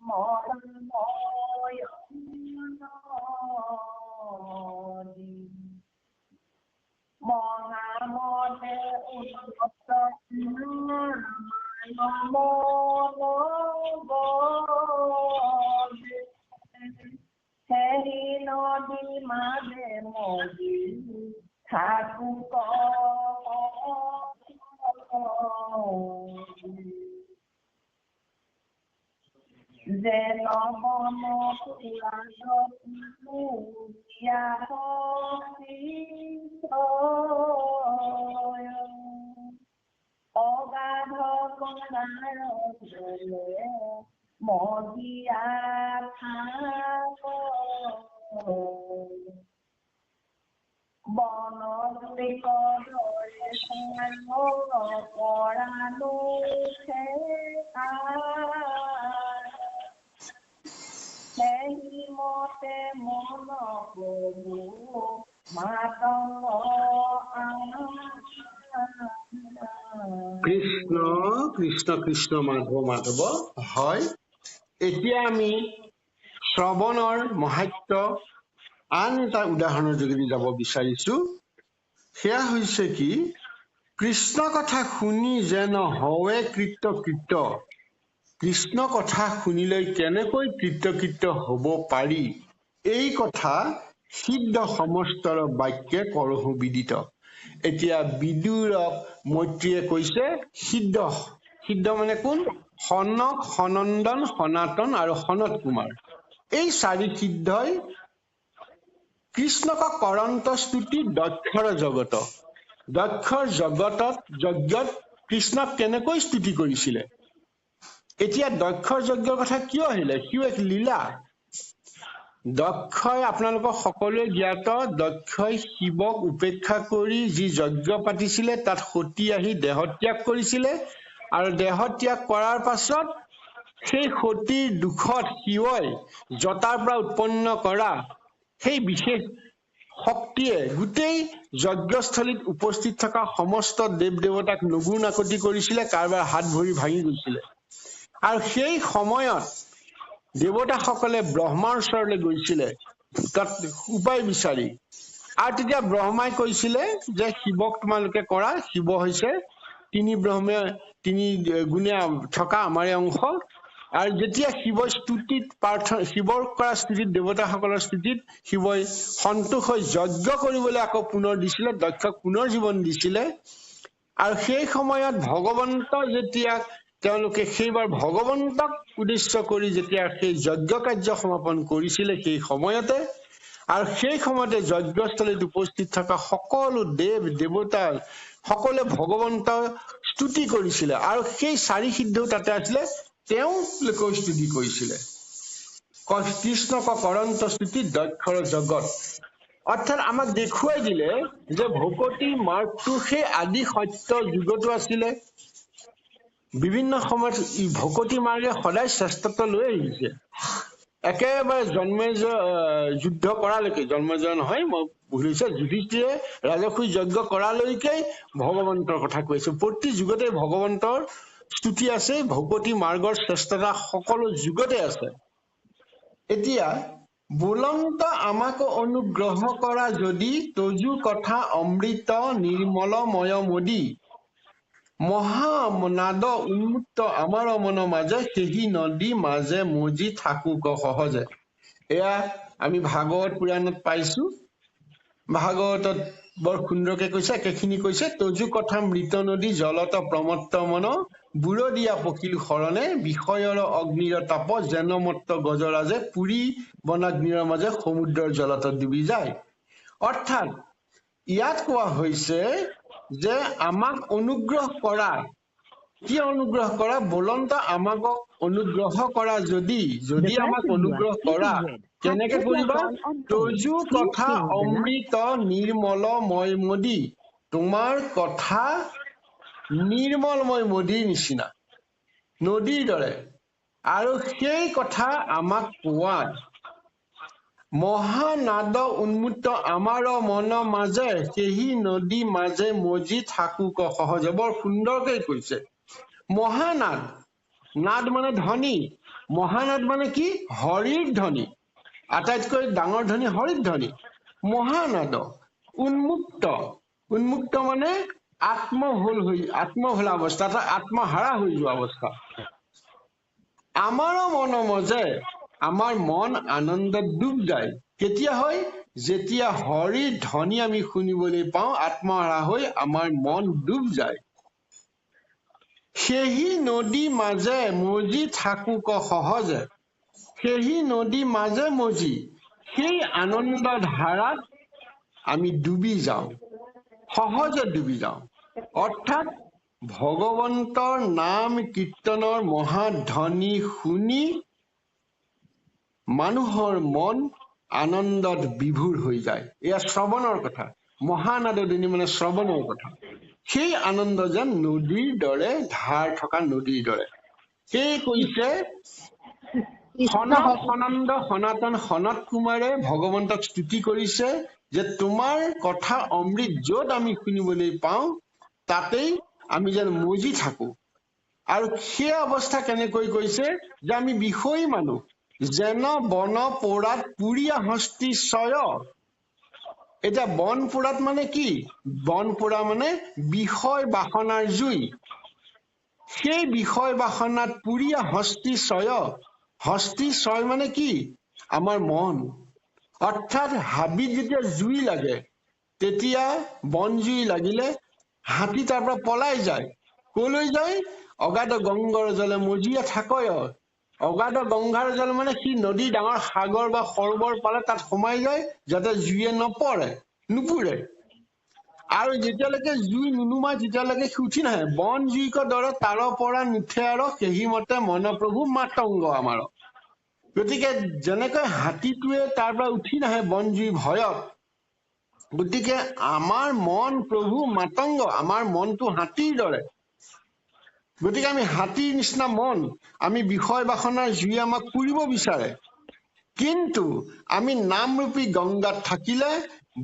মৰময় মহামনে উন্নত হেৰি নদী মাজে মজি থাকুক যেন মন অগাধ কণাৰ মজিয়া বনদৰে পৰানো সেই মতে মন প্ৰভু মাতংগ কৃষ্ণ কৃষ্ণ কৃষ্ণ মাধৱ মাধৱ। হয়, এতিয়া আমি শ্ৰৱণৰ মহাত্ম্য আন এটা উদাহৰণৰ যোগেদি যাব বিচাৰিছো। সেয়া হৈছে কি, কৃষ্ণ কথা শুনি যেন হৱে কৃত্য। কৃষ্ণ কথা শুনিলৈ কেনেকৈ কৃত্য হব পাৰি, এই কথা সিদ্ধ সমস্তৰ বাক্যে কৰহু বিদিত। এতিয়া বিদুৰক মৈত্ৰীয়ে কৈছে সিদ্ধ মানে কোন? সনক, সনন্দন, সনাতন আৰু সনত কুমাৰ। এই চাৰি সিদ্ধই কৃষ্ণক কৰন্ত স্তুতি দক্ষৰ জগত। দক্ষৰ যজ্ঞত কৃষ্ণক কেনেকৈ স্তুতি কৰিছিলে। এতিয়া দক্ষৰ যজ্ঞৰ কথা কিয় আহিলে? সিও এক লীলা। দক্ষই আপোনালোকক সকলোৱে জ্ঞাত, দক্ষই শিৱক উপেক্ষা কৰি যি যজ্ঞ পাতিছিলে তাত সতী আহি দেহত্যাগ কৰিছিলে, আৰু দেহত্যাগ কৰাৰ পাছত সেই সতীৰ দুখত শিৱই জটাৰ পৰা উৎপন্ন কৰা সেই বিশেষ শক্তিয়ে গোটেই যজ্ঞস্থলীত উপস্থিত থকা সমস্ত দেৱ দেৱতাক নগুৰ নাকতি কৰিছিলে, কাৰোবাৰ হাত ভৰি ভাঙি গৈছিলে। আৰু সেই সময়ত দেৱতাসকলে ব্ৰহ্মাৰ ওচৰলৈ গৈছিলে তাত উপায় বিচাৰি, আৰু তেতিয়া ব্ৰহ্মাই কৈছিলে যে শিৱক তোমালোকে কৰা, শিৱ হৈছে তিনি গুণে থকা আমাৰে অংশ। আৰু যেতিয়া শিৱৰ কৰা স্তুতিত দেৱতাসকলৰ স্তুতিত শিৱই সন্তোষ হৈ যজ্ঞ কৰিবলৈ আকৌ পুনৰ দিছিলে, দক্ষক পুনৰ জীৱন দিছিলে। আৰু সেই সময়ত ভগৱন্ত যেতিয়া তেওঁলোকে সেইবাৰ ভগৱন্তক উদ্দেশ্য কৰি যেতিয়া সেই যজ্ঞ কাৰ্য সমাপন কৰিছিলে সেই সময়তে, আৰু সেই সময়তে যজ্ঞস্থলীত উপস্থিত থকা সকলো দেৱ দেৱতা সকলোৱে ভগৱন্তৰ স্তুতি কৰিছিলে, আৰু সেই চাৰি সিদ্ধও তাতে আছিলে, তেওঁলোকে স্তুতি কৰিছিলে। কৃষ্ণক কৰন্ত স্তুতি দক্ষৰ জগত। অৰ্থাৎ আমাক দেখুৱাই দিলে যে ভকতি মাৰ্গটো সেই আদি সত্য যুগতো আছিলে। বিভিন্ন সময়ত ভকতি মাৰ্গে সদায় শ্ৰেষ্ঠত্ব লৈ আহিছে। একেবাৰে যুদ্ধ কৰালৈকে, জন্মজয় নহয়, মই ভুল হৈছে, যুধিষ্ঠিৰে ৰাজসুই যজ্ঞ কৰালৈকে ভগৱন্তৰ কথা কৈছে। প্ৰতি যুগতে ভগৱন্তৰ স্তুতি আছে, ভকতি মাৰ্গৰ শ্ৰেষ্ঠতা সকলো যুগতে আছে। এতিয়া বুলন্ত আমাক অনুগ্ৰহ কৰা যদি তজু কথা অমৃত নিৰ্মলময় মোদী মহানাদ উন্মুক্ত আমাৰ মন মাজে সেই নদী মাজে মজি থাকোক সহজে। এয়া আমি ভাগৱত পুৰাণত পাইছো। ভাগৱতত বৰ সুন্দৰকে কৈছে, একেখিনি কৈছে, তজু কথা মৃত নদী জলত প্ৰমত্ত মন বুঢ় দিয়া পকিল শৰণে বিষয়ৰ অগ্নিৰ তাপ জেনমত্ত গজৰাজে পুৰী বনাগ্নিৰ মাজে সমুদ্ৰৰ জলত ডুবি যায়। অৰ্থাৎ ইয়াত কোৱা হৈছে যে আমাক অনুগ্ৰহ কৰা, কি অনুগ্ৰহ কৰা? বলন্ত আমাক অনুগ্ৰহ কৰা যদি আমাক অনুগ্ৰহ কৰা, কেনেকে কৰিবা? তজু কথা অমৃত নিৰ্মলময় মোদী, তোমাৰ কথা নিৰ্মলময় মোদীৰ নিচিনা, নদীৰ দৰে, আৰু সেই কথা আমাক কোৱা। মহানাদ উন্মুক্ত আমাৰ মন মাজে সেই নদী মাজে মজি থাকোক সহজে। বৰ সুন্দৰকৈ কৈছে। মহানাদ, নাদ মানে ধ্বনি, মহানাদ মানে কি? হৰিৰ ধ্বনি, আটাইতকৈ ডাঙৰ ধ্বনি হৰিৰ ধ্বনি। মহানাদ উন্মুক্ত, উন্মুক্ত মানে আত্মভোলা অৱস্থা, আত্মহাৰা হৈ যোৱা অৱস্থা। আমাৰ মন মাজে, আমাৰ মন আনন্দত ডুব যায়। কেতিয়া হয়? যেতিয়া হৰিৰ ধ্বনি আমি শুনিবলৈ পাওঁ, আত্মহাৰা হৈ আমাৰ মন ডুব যায়। সেই নদী মাজে মজি থাকোক সহজে, সেই নদী মাজে মজি, সেই আনন্দ ধাৰাত আমি ডুবি যাওঁ, সহজে ডুবি যাওঁ। অৰ্থাৎ ভগৱন্তৰ নাম কীৰ্তনৰ মহাধ্বনি শুনি মানুহৰ মন আনন্দত বিভোৰ হৈ যায়। এয়া শ্ৰৱণৰ কথা। মহানাদদিনী মানে শ্ৰৱণৰ কথা। সেই আনন্দ যেন নদীৰ দৰে, ধাৰ থকা নদীৰ দৰে। সেই কৈছে সনন্দ সনাতন সনত কুমাৰে ভগৱন্তক স্তুতি কৰিছে যে তোমাৰ কথা অমৃত য'ত আমি শুনিবলৈ পাওঁ তাতেই আমি যেন মজি থাকো। আৰু সেই অৱস্থা কেনেকৈ কৈছে যে আমি বিষয়ী মানুহ, যেন বন পোৰাত পুৰীয়া হস্তি ছয়। এতিয়া বন পোৰাত মানে কি? বন পোৰা মানে বিষয় বাসনাৰ জুই। সেই বিষয় বাসনাত পুৰীয়া হস্তি ছয়। হস্তি ছয় মানে কি? আমাৰ মন। অৰ্থাৎ হাবিত যেতিয়া জুই লাগে, তেতিয়া বন জুই লাগিলে হাতী তাৰ পৰা পলাই যায়। কলৈ যায়? অগাধ গংগৰ জলে মজিয়া থাকয়। অগাধ গংগাৰ জল মানে সি নদী, ডাঙৰ সাগৰ বা সৰোবৰ পালে তাত সোমাই যায়, যাতে জুইয়ে নুপুৰে। আৰু যেতিয়ালৈকে জুই নুনুমাই তেতিয়ালৈকে সি উঠি নাহে। বন জুইক দৰে তাৰ পৰা নুঠে আৰু সেই মতে মন প্ৰভু মাতংগ আমাৰ। গতিকে যেনেকৈ হাতীটোৱে তাৰ পৰা উঠি নাহে বন জুই ভয়ত, গতিকে আমাৰ মন প্ৰভু মাতংগ, আমাৰ মনটো হাতীৰ দৰে। গতিকে আমি হাতীৰ নিচিনা মন, আমি বিষয় বাসনাৰ জুই আমাক পুৰিব বিচাৰে। কিন্তু আমি নামৰূপী গংগাত থাকিলে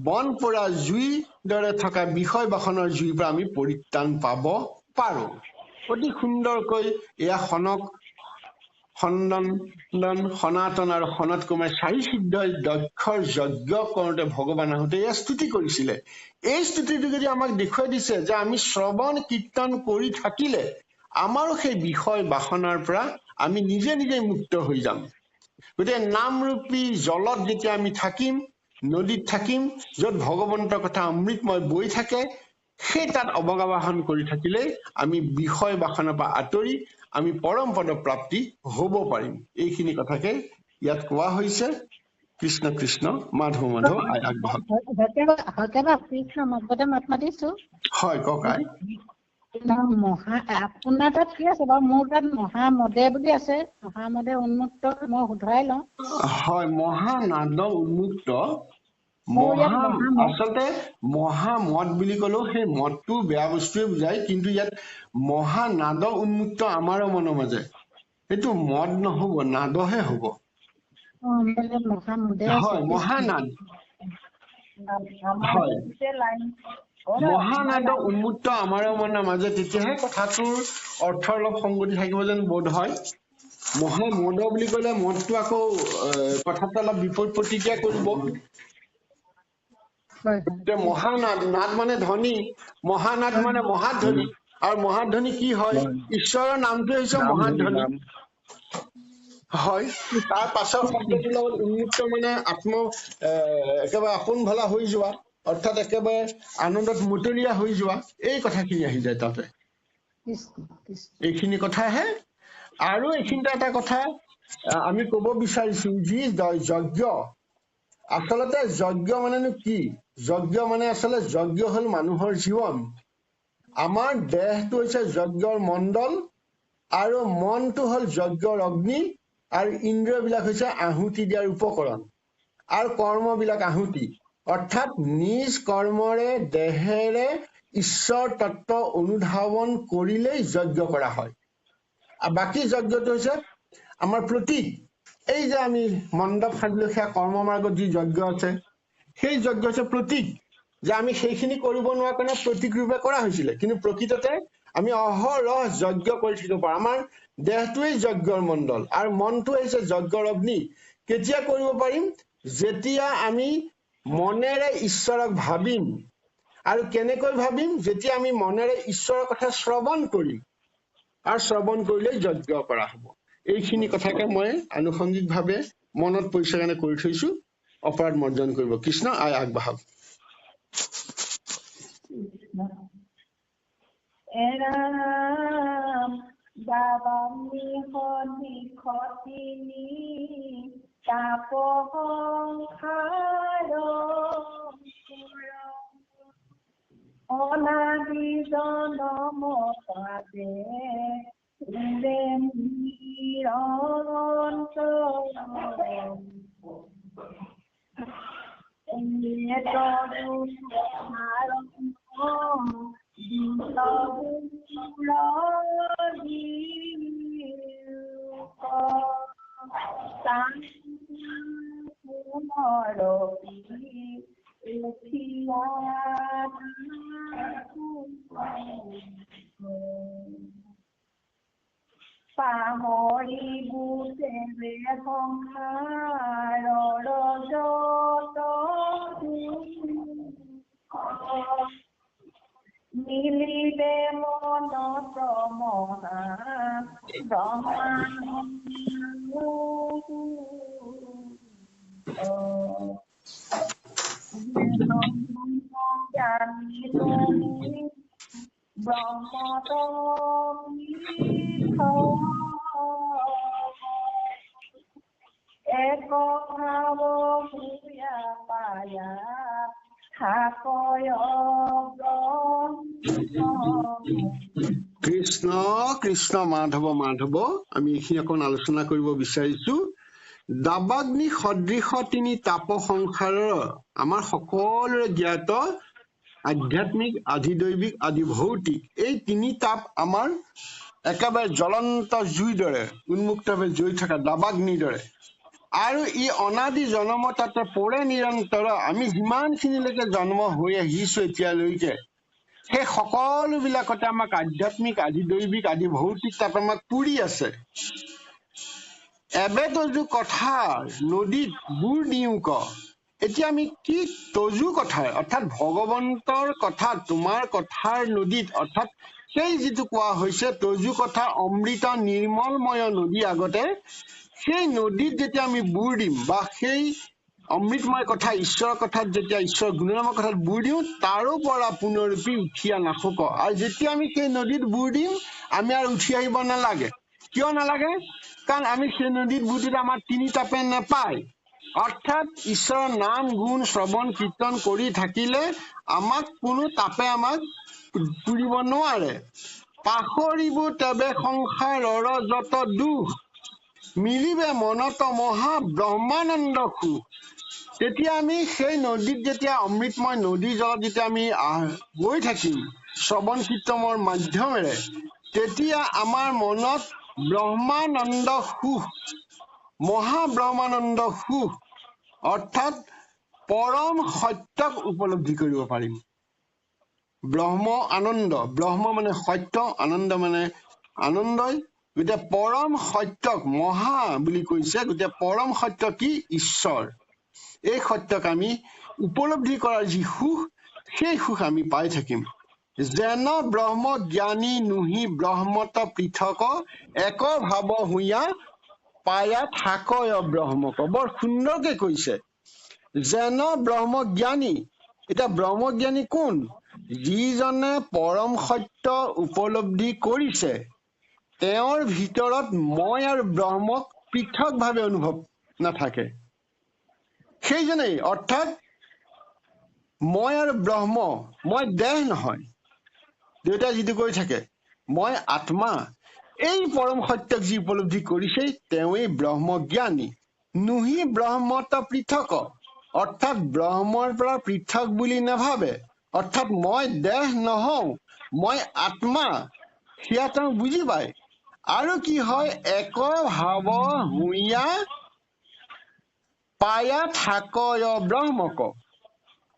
বন পোৰা জুইৰ দৰে থকা বিষয় বাসনাৰ জুইৰ পৰা আমি পৰিত্ৰাণ পাব পাৰো। অতি সুন্দৰকৈ এয়া সনাতন আৰু সনত কুমাৰ চাৰি সিদ্ধই দক্ষৰ যজ্ঞ কৰোঁতে ভগৱান আহোঁতে এয়া স্তুতি কৰিছিলে। এই স্তুতিটো যদি আমাক দেখুৱাই দিছে যে আমি শ্ৰৱণ কীৰ্তন কৰি থাকিলে আমাৰো সেই বিষয় বাসনাৰ পৰা আমি নিজে নিজে মুক্ত হৈ যাম। গতিকে নামৰূপী জলত যেতিয়া আমি থাকিম, নদীত থাকিম, য'ত ভগৱন্তৰ কথা অমৃতময় বৈ থাকে, সেই তাত অৱগাবাহন কৰি থাকিলে আমি বিষয় বাসনাৰ পৰা আঁতৰি আমি পৰম পদ প্ৰাপ্তি হ'ব পাৰিম। এইখিনি কথাকে ইয়াত কোৱা হৈছে। কৃষ্ণ কৃষ্ণ, মাধৱ মাধৱ, আগবঢ়াওক। হয় ককাই। আপোনাৰ তাত কি আছে বাৰু? মোৰ তাত মহামদে বুলি আছে। মহামদে উন্মুক্ত, মই শুধৰাই লওঁ। হয়, মহানাদ উন্মুক্ত। আচলতে মহামদ বুলি কলেও সেই মদটো বেয়া বস্তুৱে বুজায়, কিন্তু ইয়াত মহানাদ উন্মুক্ত আমাৰ মনৰ মাজে, সেইটো মদ নহব, নাদহে হব। হয়, মহানাদ। হয়, মহানাদ উন্মুক্ত আমাৰ মনৰ মাজে, তেতিয়াহে কথাটোৰ অৰ্থ অলপ সংগতি থাকিব যেন বোধ হয়। মহামদ বুলি ক'লে মদটো আকৌ কথাটো অলপ বিপৰীত প্ৰতিক্ৰিয়া কৰিব। মহানাদ, নাদ মানে ধনী, মহানাদ মানে মহাধ্বনি, আৰু মহাধ্বনি কি হয়? ঈশ্বৰৰ নামটো হৈছে মহাধ্বনি হয়। তাৰ পাছৰ শব্দটোৰ লগত উন্মুক্ত মানে একেবাৰে আপোন ভলা হৈ যোৱা, অৰ্থাৎ একেবাৰে আনন্দত মতলীয়া হৈ যোৱা, এই কথাখিনি আহি যায় তাতে। এইখিনি কথাহে। আৰু এইখিনিতে এটা কথা আমি কব বিচাৰিছো, যি যজ্ঞ, আচলতে যজ্ঞ মানেনো কি? যজ্ঞ মানে আচলতে যজ্ঞ হল মানুহৰ জীৱন। আমাৰ দেহটো হৈছে যজ্ঞৰ মণ্ডল, আৰু মনটো হল যজ্ঞৰ অগ্নি, আৰু ইন্দ্ৰিয়বিলাক হৈছে আহুতি দিয়াৰ উপকৰণ, আৰু কৰ্মবিলাক আহুতি। অৰ্থাৎ নিজ কৰ্মৰে দেহেৰে ঈশ্বৰ তত্ত্ব অনুধাৱন কৰিলেই যজ্ঞ কৰা হয়। আৰু বাকী যজ্ঞটো হৈছে আমাৰ প্ৰতীক। এই যে আমি মণ্ডপ সাজিলো, সেয়া কৰ্ম মাৰ্গত যি যজ্ঞ আছে, সেই যজ্ঞ হৈছে প্ৰতীক, যে আমি সেইখিনি কৰিব নোৱাৰা কাৰণে প্ৰতীক ৰূপে কৰা হৈছিলে। কিন্তু প্ৰকৃততে আমি অহৰহ যজ্ঞ কৰি থাকিব পাৰোঁ। আমাৰ দেহটোৱেই যজ্ঞৰ মণ্ডল, আৰু মনটো হৈছে যজ্ঞৰ অগ্নি। কেতিয়া কৰিব পাৰিম? যেতিয়া আমি মনেৰে ঈশ্বৰক ভাবিম। আৰু কেনেকৈ ভাবিম? যেতিয়া আমি মনেৰে ঈশ্বৰৰ কথা শ্ৰৱণ কৰিম, আৰু শ্ৰৱণ কৰিলেই যজ্ঞ কৰা হ'ব। এইখিনি কথাকে মই আনুষংগিকভাৱে মনত পৰিছে কাৰণে কৰি থৈছো। অপৰাধ মৰ্জন কৰিব। কৃষ্ণ আগবাঢ়ক। এৰাম বাবামি সতিনি তাপ সংসাৰ অনাদি জনম পাদে পাহৰি বুজে সংসাৰৰ যত মিলিলে মনত মহা ব্ৰহ্মানন্দ জ্ঞানী ব্ৰহ্মত এক ভাৱ ভূয়া পায়া কৃষ্ণ কৃষ্ণ মাধৱ মাধৱ। আমি এইখিনি অকণ আলোচনা কৰিব বিচাৰিছো। দাবাগ্নি সদৃশ তিনি তাপ সংসাৰৰ আমাৰ সকলোৰে জ্ঞাত আধ্যাত্মিক, আধিদৈৱিক, আদি ভৌতিক, এই তিনি তাপ আমাৰ একেবাৰে জ্বলন্ত জুইৰ দৰে উন্মুক্তভাৱে জ্বলি থকা দাবাগ্নিৰ দৰে, আৰু ই অনাদি জন্ম তাতে পৰে নিৰন্তৰ। আমি যিমানখিনিলৈকে জন্ম হৈ আহিছো এতিয়ালৈকে, সেই সকলোবিলাকতে আমাক আধ্যাত্মিক, আধিদৈৱিক, আদি ভৌতিক তাপ আমাক পুৰি আছে। এবে তজু কথাৰ নদীত বুৰ দিওঁ ক। এতিয়া আমি কি তজু কথাৰ, অৰ্থাৎ ভগৱন্তৰ কথা, তোমাৰ কথাৰ নদীত, অৰ্থাৎ সেই যিটো কোৱা হৈছে তজু কথা অমৃত নিৰ্মলময় নদী, আগতে সেই নদীত যেতিয়া আমি বুৰ দিম, বা সেই অমৃতময় কথা ঈশ্বৰৰ কথাত যেতিয়া ঈশ্বৰৰ গুণনামৰ কথাত বুৰ দিওঁ, তাৰো পৰা পুনৰূপী উঠিয়া নাসক। আৰু যেতিয়া আমি সেই নদীত বুৰ দিম, আমি আৰু উঠি আহিব নালাগে। কিয় নালাগে? কাৰণ আমি সেই নদীত বুৰ দিলে আমাৰ তিনি তাপে নেপায়। অৰ্থাৎ ঈশ্বৰৰ নাম গুণ শ্ৰৱণ কীৰ্তন কৰি থাকিলে আমাক কোনো তাপে আমাক পুৰিব নোৱাৰে। পাহৰিব তেবে সংসাৰৰ যত দুখ, মিলিবে মনত মহা ব্ৰহ্মানন্দ সুখ। তেতিয়া আমি সেই নদীত, যেতিয়া অমৃতময় নদীৰ জলত যেতিয়া আমি গৈ থাকিম শ্ৰৱণ কীৰ্তনৰ মাধ্যমেৰে, তেতিয়া আমাৰ মনত ব্ৰহ্মানন্দ সুখ, মহাব্ৰহ্মানন্দ সুখ, অৰ্থাৎ পৰম সত্যক উপলব্ধি কৰিব পাৰিম। ব্ৰহ্ম আনন্দ, ব্ৰহ্ম মানে সত্য, আনন্দ মানে আনন্দই, গতিকে পৰম সত্যক মহা বুলি কৈছে। গতিকে পৰম সত্য কি? ঈশ্বৰ। এই সত্যক আমি উপলব্ধি কৰাৰ যি সুখ, সেই সুখ আমি পাই থাকিম। যেন ব্ৰহ্ম জ্ঞানী নুহি ব্ৰহ্মত পৃথক, এক ভাৱ হুঞা পায়া থাকয় ব্ৰহ্মক। বৰ সুন্দৰকে কৈছে। যেন ব্ৰহ্মজ্ঞানী। এতিয়া ব্ৰহ্মজ্ঞানী কোন? যিজনে পৰম সত্য উপলব্ধি কৰিছে, তেওঁৰ ভিতৰত মই আৰু ব্ৰহ্মক পৃথকভাৱে অনুভৱ নাথাকে। সেইজনেই, অৰ্থাৎ মই আৰু ব্ৰহ্ম, মই দেহ নহয়। দেউতাই যিটো কৈ থাকে মই আত্মা, এই পৰম সত্যক যি উপলব্ধি কৰিছে তেওঁৱেই ব্ৰহ্মজ্ঞানী। নুহি ব্ৰহ্মত পৃথক, অৰ্থাৎ ব্ৰহ্মৰ পৰা পৃথক বুলি নাভাবে। অৰ্থাৎ মই দেহ নহওঁ, মই আত্মা, সেয়া তেওঁ বুজি পায়। আৰু কি হয়? এক ভাৱ হুঞা পায়া থাকয় ব্ৰহ্মক।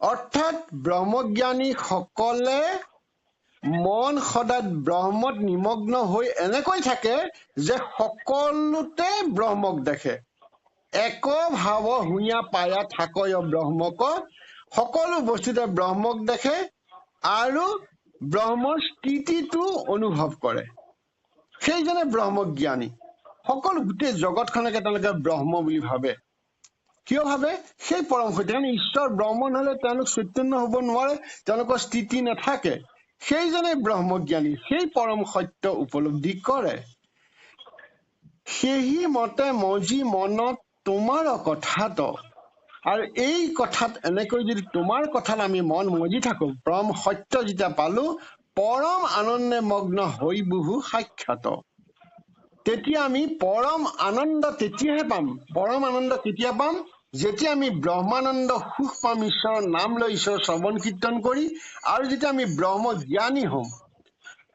অৰ্থাৎ ব্ৰহ্মজ্ঞানীসকলে মন সদায় ব্ৰহ্মত নিমগ্ন হৈ এনেকৈ থাকে যে সকলোতে ব্ৰহ্মক দেখে। এক ভাৱ হুঞা পায়া থাকয় ব্ৰহ্মক, সকলো বস্তুতে ব্ৰহ্মক দেখে আৰু ব্ৰহ্মৰ স্থিতিটো অনুভৱ কৰে। সেইজনে ব্ৰহ্মজ্ঞানী। সকলো গোটেই জগতখনকে তেওঁলোকে ব্ৰহ্ম বুলি ভাবে। কিয় ভাবে? সেই পৰম সত্য। কাৰণ ঈশ্বৰ ব্ৰহ্ম নহলে তেওঁলোক চৈতন্য হব নোৱাৰে, তেওঁলোকৰ স্থিতি নাথাকে। সেইজনে ব্ৰহ্মজ্ঞানী, সেই পৰম সত্য উপলব্ধি কৰে। সেহি মতে মজি মনত তোমাৰ কথাত, আৰু এই কথাত এনেকৈ যদি তোমাৰ কথাত আমি মন মজি থাকো, পৰম সত্য যেতিয়া পালো, পৰম আনন্দে মগ্ন হৈ বহু সাক্ষাৎ, তেতিয়া আমি পৰম আনন্দ তেতিয়াহে পাম। পৰম আনন্দ কেতিয়া পাম? যেতিয়া আমি ব্ৰহ্মানন্দ সুখ পাম ঈশ্বৰৰ নাম লৈ, ঈশ্বৰৰ শ্ৰৱণ কীৰ্তন কৰি, আৰু যেতিয়া আমি ব্ৰহ্ম জ্ঞানী হম,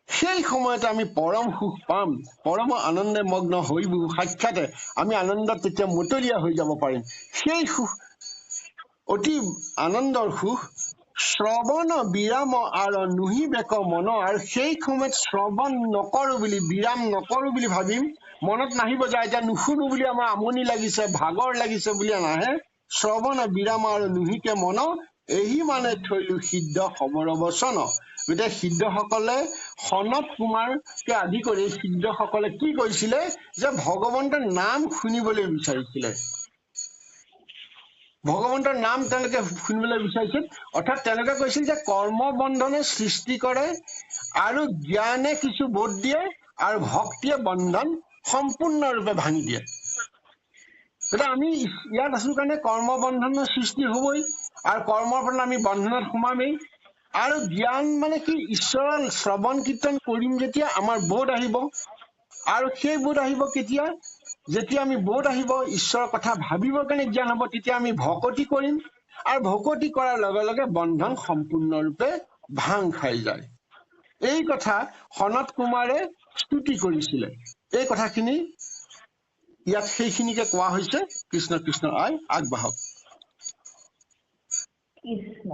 সেই সময়তে আমি পৰম সুখ পাম। পৰম আনন্দে মগ্ন হৈ বহু সাক্ষাতে আমি আনন্দত তেতিয়া মতলীয়া হৈ যাব পাৰিম। সেই সুখ অতি আনন্দৰ সুখ। শ্ৰৱণ বিৰাম আৰু নুহি বেক মন, আৰু সেই সময়ত শ্ৰৱণ নকৰো বুলি, বিৰাম নকৰো বুলি ভাবিম। মনত নাহিব যে এতিয়া নুশুনো বুলি আমাৰ আমনি লাগিছে, ভাগৰ লাগিছে বুলি নাহে। শ্ৰৱণ বিৰাম আৰু নুহিকে মন, এহি মানে থৈলো সিদ্ধ খবৰ বচন। গতিকে সিদ্ধসকলে সনত কুমাৰকে আদি কৰি সিদ্ধসকলে কি কৰিছিলে? যে ভগৱন্তৰ নাম শুনিবলৈ বিচাৰিছিলে। ভগৱন্তৰ নাম তেওঁলোকে শুনিবলৈ বিচাৰিছিল। অৰ্থাৎ তেওঁলোকে কৈছিল যে কৰ্ম বন্ধনে সৃষ্টি কৰে আৰু জ্ঞানে কিছু বোধ দিয়ে, আৰু ভক্তিয়ে বন্ধন সম্পূৰ্ণৰূপে ভাঙি দিয়ে। গতিকে আমি ইয়াত আছো কাৰণে কৰ্ম বন্ধনৰ সৃষ্টি হবই, আৰু কৰ্মৰ ফলত আমি বন্ধনত সোমামেই। আৰু জ্ঞান মানে কি? ঈশ্বৰৰ শ্ৰৱণ কীৰ্তন কৰিম যেতিয়া আমাৰ বোধ আহিব, আৰু সেই বোধ আহিব কেতিয়া? যেতিয়া আমি বোধ আহিব, ঈশ্বৰৰ কথা ভাবিবৰ কাৰণে জ্ঞান হব, তেতিয়া আমি ভকতি কৰিম, আৰু ভকতি কৰাৰ লগে লগে বন্ধন সম্পূৰ্ণৰূপে ভাং খাই যায়। এই কথা সনত কুমাৰে স্তুতি কৰিছিলে। এই কথাখিনি ইয়াত সেইখিনিকে কোৱা হৈছে। কৃষ্ণ কৃষ্ণ আই আগবাঢ়ক। কৃষ্ণ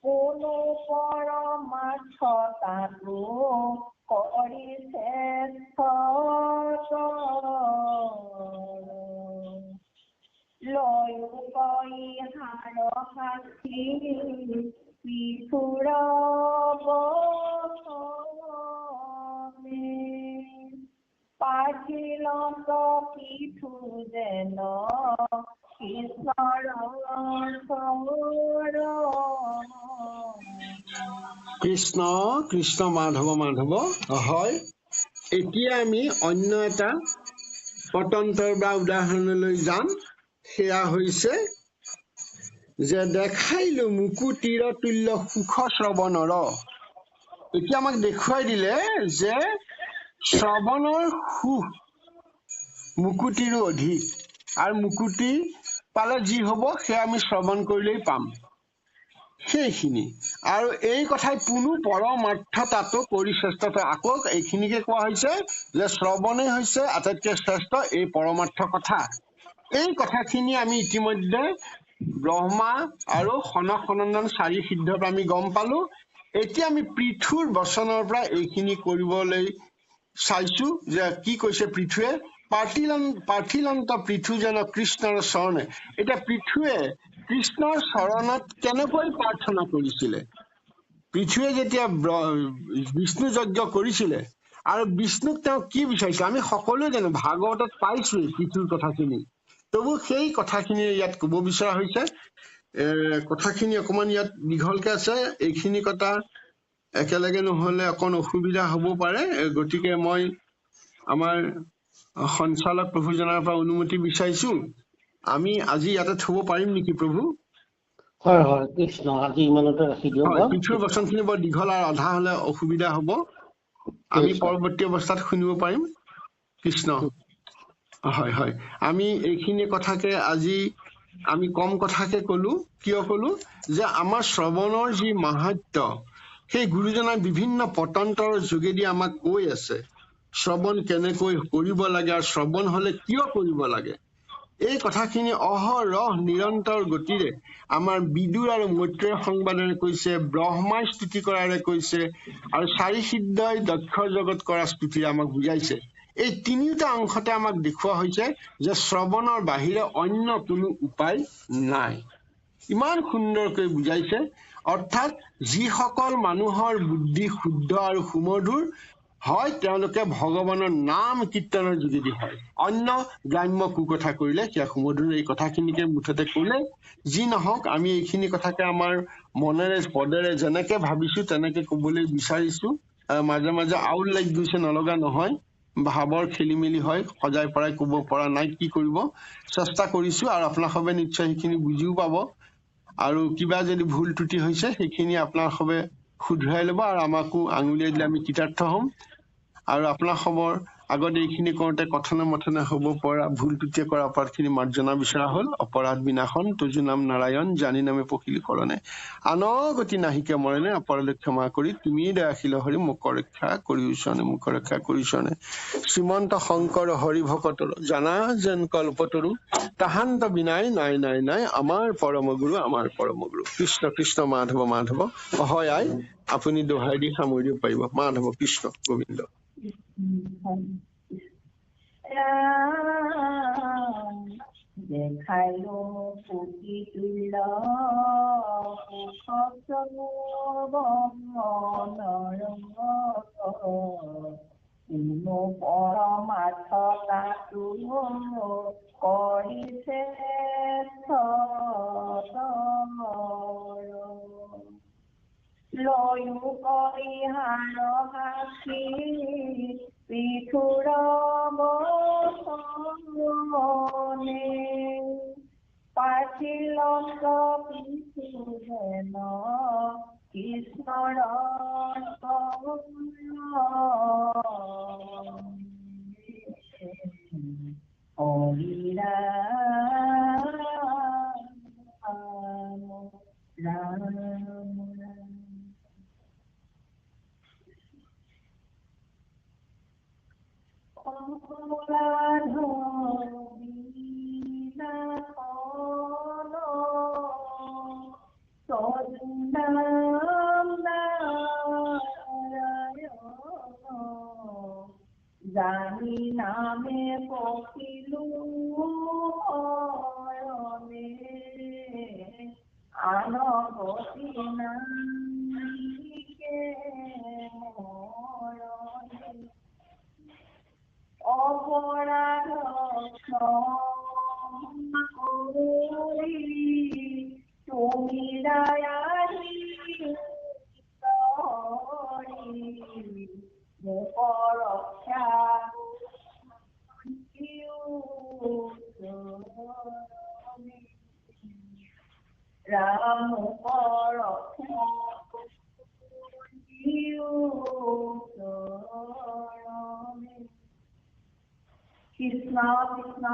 কোনো পৰমাৰ্থ তাতো কৰি শ্ৰেষ্ঠ লয়ো পৰিহাৰ সাক্ষী পিঠুৰ পাঠিলত পিঠু যেন ঈশ্বৰৰ কৃষ্ণ কৃষ্ণ মাধৱ মাধৱ। হয়, এতিয়া আমি অন্য এটা স্বতন্ত্ৰ বা উদাহৰণলৈ যাম। সেয়া হৈছে যে দেখাইলো মুকুতিৰ তুল্য সুখ শ্ৰৱণৰ। এতিয়া আমাক দেখুৱাই দিলে যে শ্ৰৱণৰ সুখ মুকুতিৰো অধিক, আৰু মুকুতি পালে যি হব সেয়া আমি শ্ৰৱণ কৰিলেই পাম। সেইখিনি আৰু এই কথাই পুনু পৰমাৰ্থ তাতো কৰি শ্ৰেষ্ঠতা। আকৌ এইখিনিকে কোৱা হৈছে যে শ্ৰৱণেই হৈছে আটাইতকৈ শ্ৰেষ্ঠ এই পৰমাৰ্থ কথা। এই কথাখিনি আমি ইতিমধ্যে ব্ৰহ্মা আৰু সনন্দন 4 সিদ্ধৰ পৰা আমি গম পালো। এতিয়া আমি পৃথুৰ বচনৰ পৰা এইখিনি কৰিবলৈ চাইছো যে কি কৈছে পৃথুৱে। পাৰ্থিলন্ত পৃথু যেন কৃষ্ণৰ চৰণে। এতিয়া পৃথুৱে কৃষ্ণৰ চৰণত কেনেকৈ প্ৰাৰ্থনা কৰিছিলে? পৃথুৱে যেতিয়া বিষ্ণু যজ্ঞ কৰিছিলে আৰু বিষ্ণুক তেওঁ কি বিচাৰিছিলে আমি সকলোৱে জানো, ভাগৱতত পাইছোৱেই পৃথুৰ কথাখিনি। তবু সেই কথাখিনি ইয়াত কব বিচৰা হৈছে। কথাখিনি অকমান ইয়াত দীঘলকে আছে, এইখিনি কথা একেলগে নহলে অকণ অসুবিধা হব পাৰে, গতিকে মই আমাৰ সঞ্চালক প্ৰভুজনৰ পৰা অনুমতি বিচাৰিছো। আমি আজি ইয়াতে থব পাৰিম নেকি প্ৰভু? হয় হয় কৃষ্ণ, আজি ইমানতে ৰাখি দিয়ক। হয়, পৃথুৰ বচনখিনি বৰ দীঘল আৰু আধা হলে অসুবিধা হব, আমি পৰৱৰ্তী অৱস্থাত শুনিব পাৰিম। কৃষ্ণ। হয় হয়, আমি এইখিনি কথাকে আজি আমি কম কথাকে কলো। কিয় কলো যে আমাৰ শ্ৰৱণৰ যি মাহাত্য, সেই গুৰুজনাই বিভিন্ন পতন্তৰ যোগেদি আমাক কৈ আছে শ্ৰৱণ কেনেকৈ কৰিব লাগে আৰু শ্ৰৱণ হলে কিয় কৰিব লাগে। এই কথাখিনি অহৰহ নিৰন্তৰ গতিৰে আমাৰ বিদুৰ আৰু মৈত্ৰেয় সংবাদৰে কৈছে, ব্ৰহ্মাই স্তুতি কৰাৰে কৈছে, আৰু 4 সিদ্ধই দক্ষ জগত কৰা স্তুতিৰে আমাক বুজাইছে। এই তিনিওটা অংশতে আমাক দেখুওৱা হৈছে যে শ্ৰৱণৰ বাহিৰে অন্য কোনো উপায় নাই। ইমান সুন্দৰকৈ বুজাইছে। অৰ্থাৎ যিসকল মানুহৰ বুদ্ধি শুদ্ধ আৰু সুমধুৰ হয়, তেওঁলোকে ভগৱানৰ নাম কীৰ্তনৰ যোগেদি হয়। অন্য গ্ৰাম্য কুকথা কৰিলে সেয়া সুমধুৰ। এই কথাখিনিকে মুঠতে কলে। যি নহওক, আমি এইখিনি কথাকে আমাৰ মনেৰে পদেৰে যেনেকে ভাবিছো তেনেকে কবলৈ বিচাৰিছো। মাজে মাজে আউল লাগি গৈছে, নলগা নহয়, ভাৱৰ খেলি মেলি হয়, সজাই পৰাই কব পৰা নাই, কি কৰিব, চেষ্টা কৰিছো। আৰু আপোনালোকে নিশ্চয় সেইখিনি বুজিও পাব। আৰু কিবা যদি ভুল ত্ৰুটি হৈছে সেইখিনি আপোনালোকে শুধৰাই লব আৰু আমাকো আঙুলিয়াই দিলে আমি কৃতাৰ্থ হম। আৰু আপোনালোকৰ আগত এইখিনি কৰোঁতে কথনে মথনে হব পৰা ভুল ত্ৰুটিয়ে কৰা অপৰাধখিনি মাৰ্জনা বিচৰা হল। অপৰাধ বিনাশন তুজু নাম নাৰায়ণ, জানি নামে পখিলি কৰণে, আনগতি নাহিকে মৰণে, অপৰাধ ক্ষমা কৰি তুমি দয়াশীল হৰি মোক ৰক্ষা কৰিছনে, মোক ৰক্ষা কৰিছনে। শ্ৰীমন্ত শংকৰ হৰি ভকতৰ জানা যেন কল্পতৰু, তাহান্ত বিনাই নাই নাই নাই, আমাৰ পৰম গুৰু, আমাৰ পৰম গুৰু। কৃষ্ণ কৃষ্ণ মাধৱ মাধৱ, হয় আই আপুনি দোহাই দি সামৰি দিব পাৰিব। মাধৱ কৃষ্ণ গোবিন্দ। দেখাইলো পুতি তুল্য কোনো পৰমাৰ্থ তাতো কৰিছে লয়ো পৰিহাৰ সাক্ষী পৃথুৰ বচনে, পাৰ্থিলন্ত পৃথু যেন কৃষ্ণৰ হৰিৰা ৰাম জানি নামে পখিলো আনগতি নাহিকে মৰণে, অপৰাধ ক্ষমা কৰি তুমি দয়াশীল মোক ৰক্ষা ৰাম মোক ৰক্ষা কৃষ্ণ কৃষ্ণ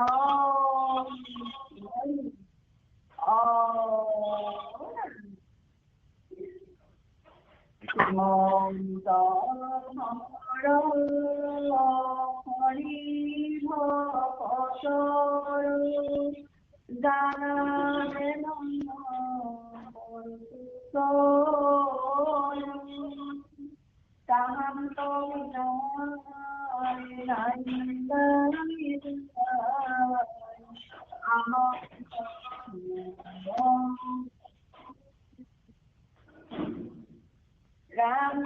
হৰি Ram